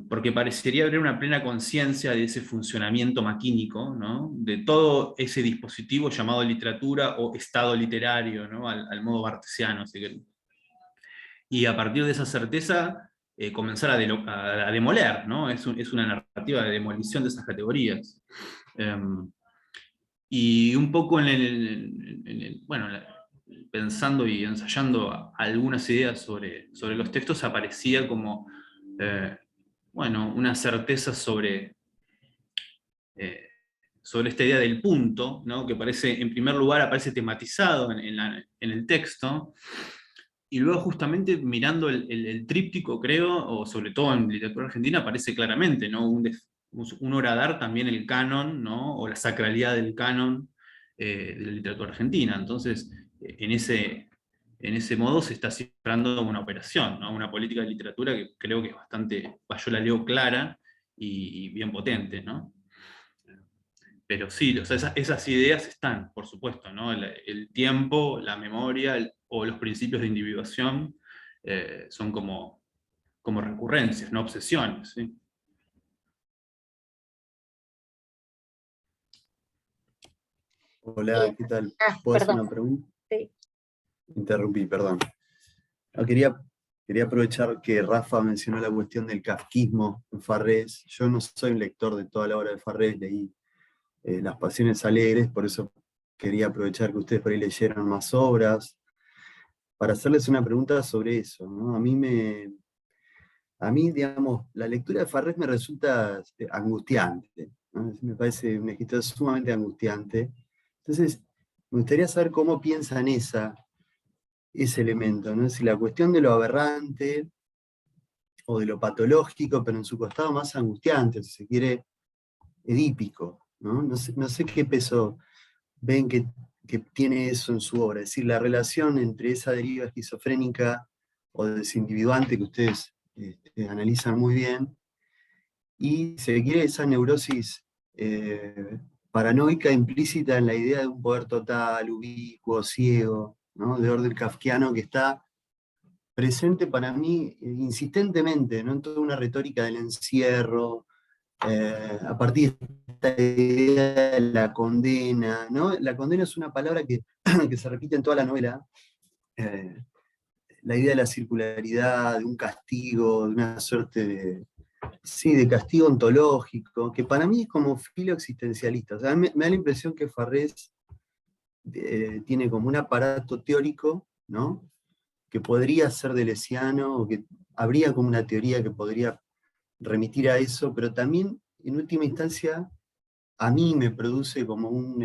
porque parecería haber una plena conciencia de ese funcionamiento maquínico, ¿no? De todo ese dispositivo llamado literatura o estado literario, ¿no? Al modo bartesiano, si querés. Y a partir de esa certeza, comenzar a demoler, ¿no? Es una narrativa de demolición de esas categorías. Y un poco bueno, pensando y ensayando algunas ideas sobre los textos, aparecía como bueno, una certeza sobre esta idea del punto, ¿no? Que parece, en primer lugar, aparece tematizado en el texto, y luego justamente mirando el tríptico, creo, o sobre todo en literatura argentina, aparece claramente, ¿no? Un horadar también el canon, ¿no? O la sacralidad del canon de la literatura argentina. Entonces, en ese modo se está cifrando una operación, ¿no? Una política de literatura que creo que es bastante, yo la leo clara y bien potente, ¿no? Pero sí, o sea, esas ideas están, por supuesto, ¿no? El tiempo, la memoria o los principios de individuación son como recurrencias, no obsesiones, ¿sí? Hola, ¿qué tal? Ah, ¿Puedo hacer perdón. una pregunta? Sí. Interrumpí, perdón. No, quería aprovechar que Rafa mencionó la cuestión del kafkismo en Farrés. Yo no soy un lector de toda la obra de Farrés, leí Las Pasiones Alegres, por eso quería aprovechar que ustedes por ahí leyeran más obras, para hacerles una pregunta sobre eso, ¿no? A mí, digamos, la lectura de Farrés me resulta angustiante, ¿no? Me parece un escritor sumamente angustiante. Entonces, me gustaría saber cómo piensan ese elemento, ¿no? Si la cuestión de lo aberrante o de lo patológico, pero en su costado más angustiante, si se quiere, edípico, ¿no? No sé qué peso ven que tiene eso en su obra, es decir, la relación entre esa deriva esquizofrénica o desindividuante que ustedes analizan muy bien, y si se quiere esa neurosis paranoica implícita en la idea de un poder total, ubicuo, ciego, ¿no? De orden kafkiano, que está presente para mí insistentemente, ¿no? En toda una retórica del encierro, a partir de esta idea de la condena, ¿no? La condena es una palabra que, que se repite en toda la novela, la idea de la circularidad, de un castigo, de una suerte de, sí, de castigo ontológico, que para mí es como filo existencialista. O sea, me da la impresión que Farrés tiene como un aparato teórico, ¿no? Que podría ser deleuziano, o que habría como una teoría que podría remitir a eso, pero también, en última instancia, a mí me produce como un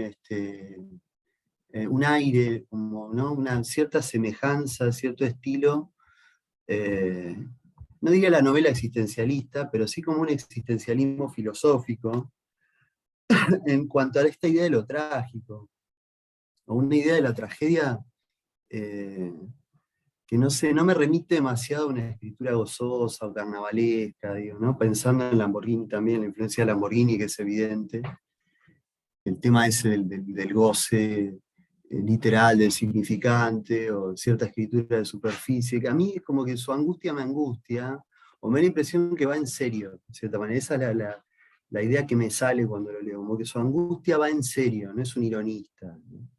aire, como, ¿no? Una cierta semejanza, cierto estilo, no diría la novela existencialista, pero sí como un existencialismo filosófico, en cuanto a esta idea de lo trágico, o una idea de la tragedia que no sé, no me remite demasiado a una escritura gozosa o carnavalesca, digo, ¿no? Pensando en Lamborghini también, la influencia de Lamborghini, que es evidente, el tema ese del goce literal, del significante, o cierta escritura de superficie, que a mí es como que su angustia me angustia, o me da la impresión que va en serio, de cierta manera. Esa es la idea que me sale cuando lo leo, como que su angustia va en serio, no es un ironista, ¿no?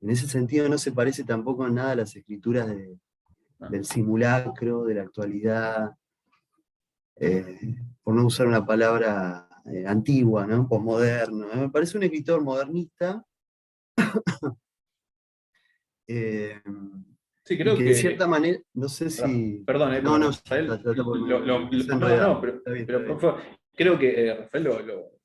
En ese sentido no se parece tampoco en nada a las escrituras del simulacro, de la actualidad, por no usar una palabra antigua, ¿no? Posmoderno. Me parece un escritor modernista, Sí, y creo que de cierta manera, no sé si... Perdón, No, no, Rafael, me empiezo a no, enredar. no, Está bien, está pero bien. por favor, creo que Rafael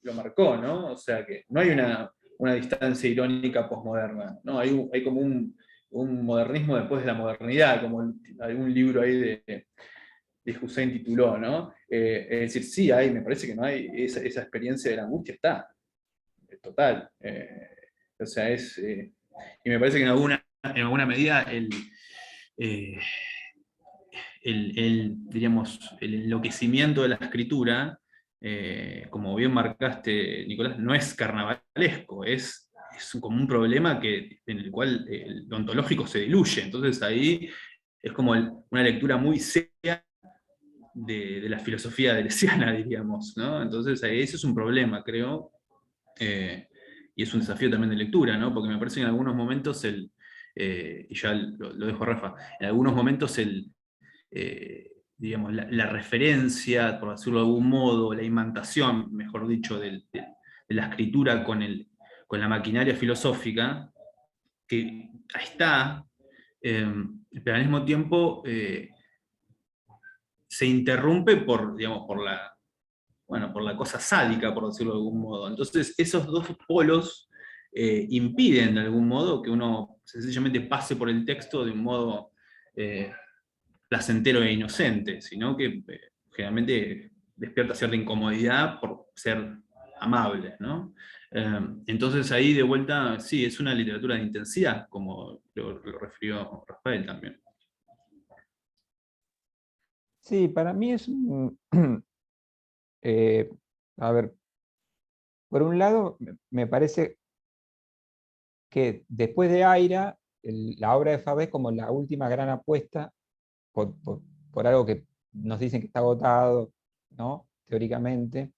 lo marcó, ¿no? O sea, que no hay una distancia irónica posmoderna, ¿no? Hay como un modernismo después de la modernidad, como algún libro ahí de Hussein tituló, ¿no? Es decir, sí hay, me parece que no hay, esa experiencia de la angustia está, total. O sea, y me parece que en alguna medida eh, diríamos, el enloquecimiento de la escritura, como bien marcaste, Nicolás, no es carnavalesco, es como un problema en el cual lo ontológico se diluye. Entonces ahí es como una lectura muy seria de la filosofía deleuziana, diríamos, ¿no? Entonces ahí ese es un problema, creo, y es un desafío también de lectura, ¿no? Porque me parece que en algunos momentos y ya lo dejo a Rafa, en algunos momentos digamos, la referencia, por decirlo de algún modo, la imantación, mejor dicho, de la escritura con la maquinaria filosófica, que ahí está, pero al mismo tiempo se interrumpe digamos, por la cosa sádica, por decirlo de algún modo. Entonces, esos dos polos impiden de algún modo que uno sencillamente pase por el texto de un modo placentero e inocente, sino que generalmente despierta cierta incomodidad por ser amables, ¿no? Entonces ahí de vuelta, sí, es una literatura de intensidad, como lo refirió Rafael también. Sí, para mí es eh, a ver, por un lado, me parece que después de Aira, la obra de Fabé es como la última gran apuesta por algo que nos dicen que está agotado, ¿no? Teóricamente.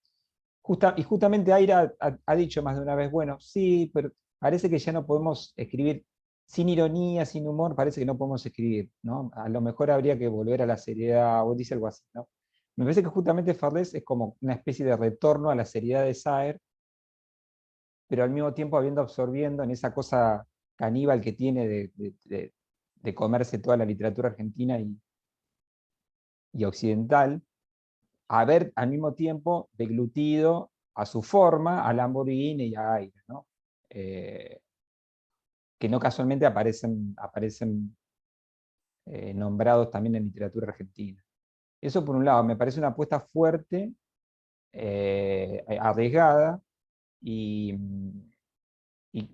Y justamente Aira ha dicho más de una vez, bueno, sí, pero parece que ya no podemos escribir sin ironía, sin humor, parece que no podemos escribir, ¿no? A lo mejor habría que volver a la seriedad, o dice algo así, ¿no? Me parece que justamente Farlés es como una especie de retorno a la seriedad de Saer, pero al mismo tiempo absorbiendo en esa cosa caníbal que tiene de comerse toda la literatura argentina y occidental, haber al mismo tiempo deglutido a su forma a Lamborghini y a Aira, ¿no? Que no casualmente aparecen nombrados también en literatura argentina. Eso por un lado, me parece una apuesta fuerte, arriesgada, y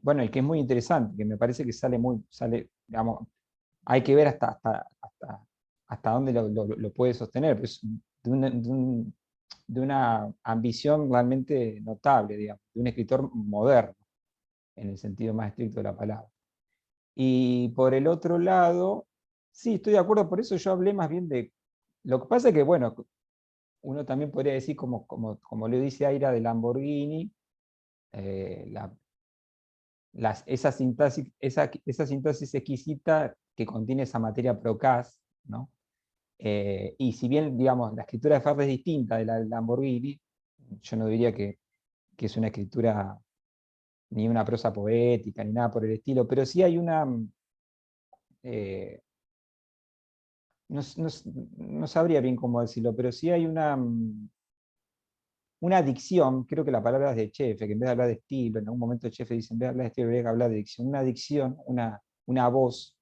bueno, y que es muy interesante, que me parece que digamos, hay que ver hasta dónde lo puede sostener, pero es de una ambición realmente notable, digamos, de un escritor moderno, en el sentido más estricto de la palabra. Y por el otro lado, Sí, estoy de acuerdo, por eso yo hablé más bien de... Lo que pasa es que, bueno, uno también podría decir, como le dice Aira de Lamborghini, esa sintaxis exquisita que contiene esa materia procaz, ¿no? Y si bien, digamos, la escritura de Farré es distinta de la de Lamborghini, yo no diría que es una escritura ni una prosa poética, ni nada por el estilo, pero sí hay una... no sabría bien cómo decirlo, pero sí hay una dicción, creo que la palabra es de Chefe, que en vez de hablar de estilo, en algún momento Chefe dice, en vez de hablar de estilo, habría que hablar de dicción, una dicción, una voz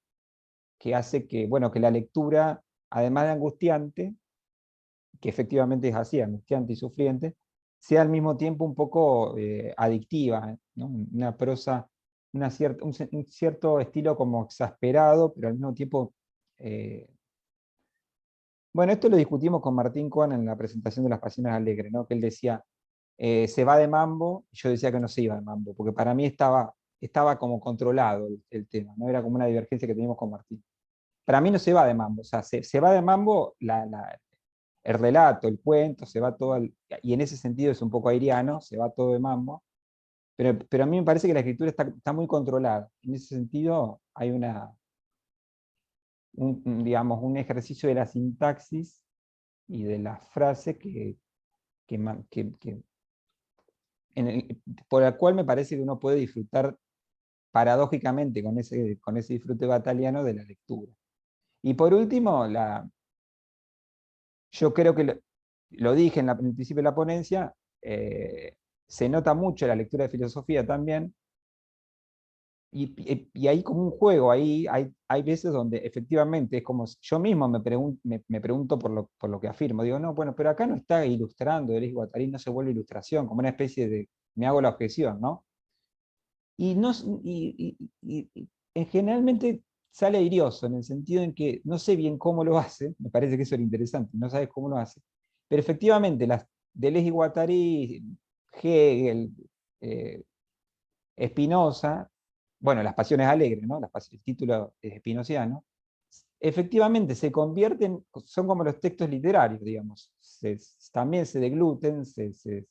que hace que, bueno, que la lectura, además de angustiante, que efectivamente es así, angustiante y sufriente, sea al mismo tiempo un poco adictiva, ¿no? Una prosa, un cierto estilo como exasperado, pero al mismo tiempo... bueno, esto lo discutimos con Martín Cohen en la presentación de Las Pasiones Alegres, ¿no? Que él decía, se va de mambo, y yo decía que no se iba de mambo, porque para mí estaba como controlado el tema, ¿no? Era como una divergencia que teníamos con Martín. Para mí no se va de mambo, o sea, se va de mambo el relato, el cuento, se va todo, y en ese sentido es un poco airiano, se va todo de mambo, pero a mí me parece que la escritura está muy controlada. En ese sentido hay digamos, un ejercicio de la sintaxis y de la frase por la cual me parece que uno puede disfrutar paradójicamente con ese disfrute bataliano de la lectura. Y por último, yo creo que lo dije en el principio de la ponencia, se nota mucho la lectura de filosofía también, y hay como un juego, hay veces donde efectivamente es como, yo mismo me pregunto por lo que afirmo, digo, no, bueno, pero acá no está ilustrando Deleuze y Guattari, no se vuelve ilustración, como una especie de, me hago la objeción, ¿no? Y, no, generalmente sale airioso, en el sentido en que no sé bien cómo lo hace, me parece que eso es lo interesante, no sabes cómo lo hace, pero efectivamente las Deleuze y Guattari, Hegel, Spinoza, bueno, Las Pasiones Alegres, ¿no? El título es spinociano, efectivamente se convierten, son como los textos literarios, digamos, también se degluten, se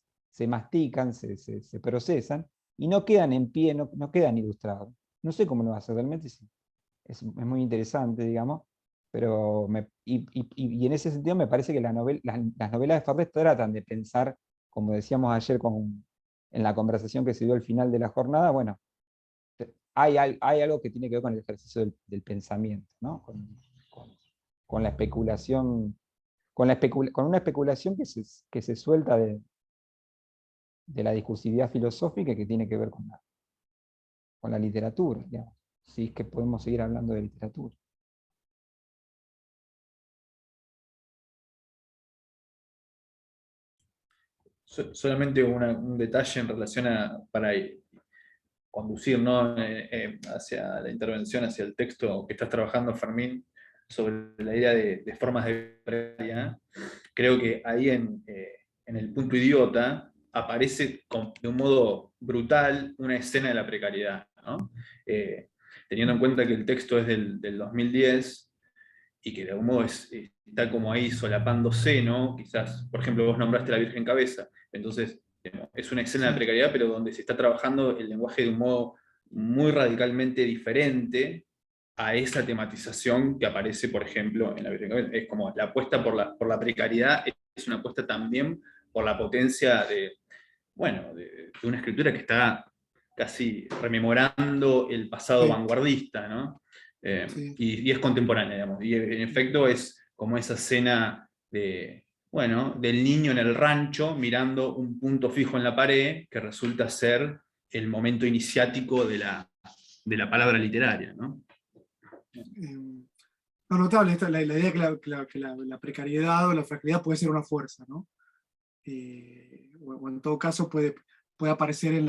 mastican, se procesan, y no quedan en pie, no quedan ilustrados. No sé cómo lo hace, realmente es muy interesante, digamos, pero y en ese sentido me parece que las novelas de Farré tratan de pensar, como decíamos ayer en la conversación que se dio al final de la jornada, bueno, hay algo que tiene que ver con el ejercicio del pensamiento, ¿no? Con la especulación, con una especulación que se suelta de la discursividad filosófica y que tiene que ver con la literatura, digamos. Si es que podemos seguir hablando de literatura. Solamente un detalle en relación para conducir, ¿no? Hacia la intervención, hacia el texto que estás trabajando, Fermín, sobre la idea de formas de precaria. Creo que ahí en el punto idiota aparece de un modo brutal una escena de la precariedad, ¿no? Teniendo en cuenta que el texto es del 2010 y que de algún modo está como ahí solapándose, ¿no? Quizás, por ejemplo, vos nombraste a la Virgen Cabeza, entonces es una escena de precariedad, pero donde se está trabajando el lenguaje de un modo muy radicalmente diferente a esa tematización que aparece, por ejemplo, en la Virgen Cabeza. Es como la apuesta por la precariedad es una apuesta también por la potencia de una escritura que está casi rememorando el pasado vanguardista, ¿no? Y es contemporánea, digamos. Y en efecto es como esa escena del niño en el rancho mirando un punto fijo en la pared que resulta ser el momento iniciático de la palabra literaria, ¿no? No, notable la idea que la precariedad o la fragilidad puede ser una fuerza, ¿no? O en todo caso puede aparecer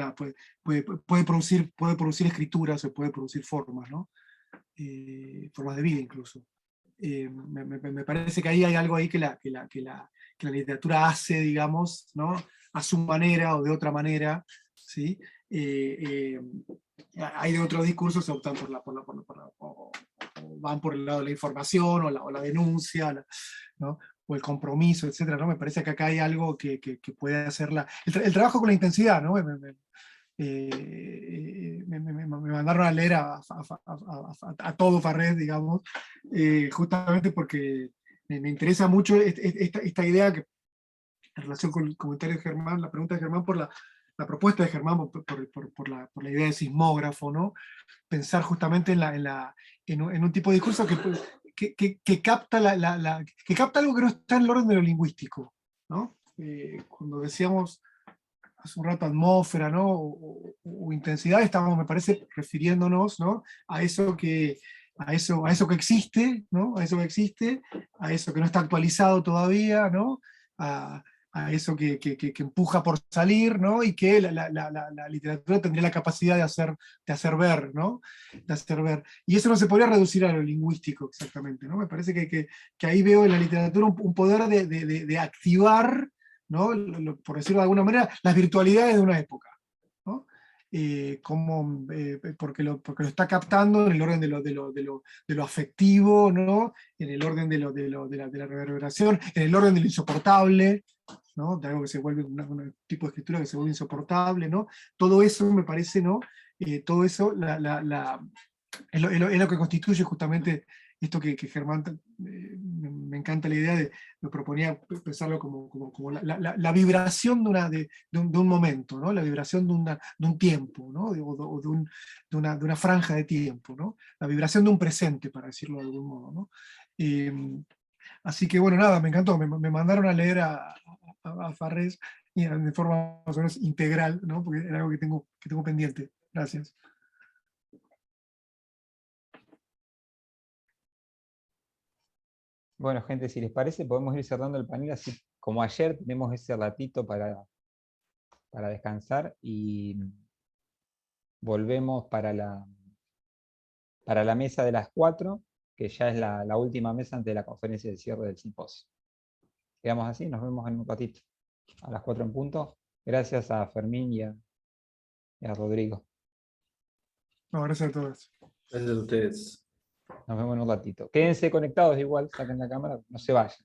puede producir escrituras o puede producir formas, ¿no? Formas de vida incluso. Me parece que ahí hay algo ahí que la literatura hace, digamos, ¿no? A su manera o de otra manera, ¿sí? Hay de otros discursos que optan por van por el lado de la información, o la denuncia, ¿no? O el compromiso, etcétera, ¿no? Me parece que acá hay algo que puede hacer el trabajo con la intensidad, ¿no? Me mandaron a leer a todo Farrés, digamos, justamente porque me interesa mucho esta idea que, en relación con el comentario de Germán, la pregunta de Germán por la propuesta de Germán por la idea de sismógrafo, ¿no? Pensar justamente en un tipo de discurso que capta, que capta algo que no está en el orden de lo lingüístico, ¿no? Cuando decíamos hace un rato atmósfera, ¿no? O intensidad, estábamos, me parece, refiriéndonos, ¿no? a eso que existe, ¿no? A eso que existe, a eso que no está actualizado todavía, ¿no? A eso que empuja por salir, ¿no? Y que la literatura tendría la capacidad de hacer ver, ¿no? De hacer ver. Y eso no se podría reducir a lo lingüístico, exactamente, ¿no? Me parece que ahí veo en la literatura un poder de activar, ¿no? Por decirlo de alguna manera, las virtualidades de una época, ¿no? Porque lo está captando en el orden de lo afectivo, ¿no? En el orden de la reverberación, en el orden de lo insoportable, ¿no? De algo que se vuelve un tipo de escritura que se vuelve insoportable, ¿no? Todo eso me parece, ¿no? Todo eso es lo que constituye justamente esto que Germán, me encanta la idea me proponía pensarlo como la vibración de un momento, ¿no? La vibración de un tiempo, ¿no? O de una franja de tiempo, ¿no? La vibración de un presente, para decirlo de algún modo, ¿no? Así que bueno, nada, me encantó, me mandaron a leer a Farrés de forma más o menos integral, ¿no? Porque era algo que tengo pendiente. Gracias. Bueno, gente, si les parece, podemos ir cerrando el panel, así como ayer tenemos ese ratito para descansar y volvemos para la mesa de las 4, que ya es la última mesa antes de la conferencia de cierre del simposio. Quedamos así, nos vemos en un ratito, a las 4 en punto. Gracias a Fermín y a Rodrigo. No, gracias a todos. Gracias a ustedes. Nos vemos en un ratito. Quédense conectados igual, saquen la cámara, no se vayan.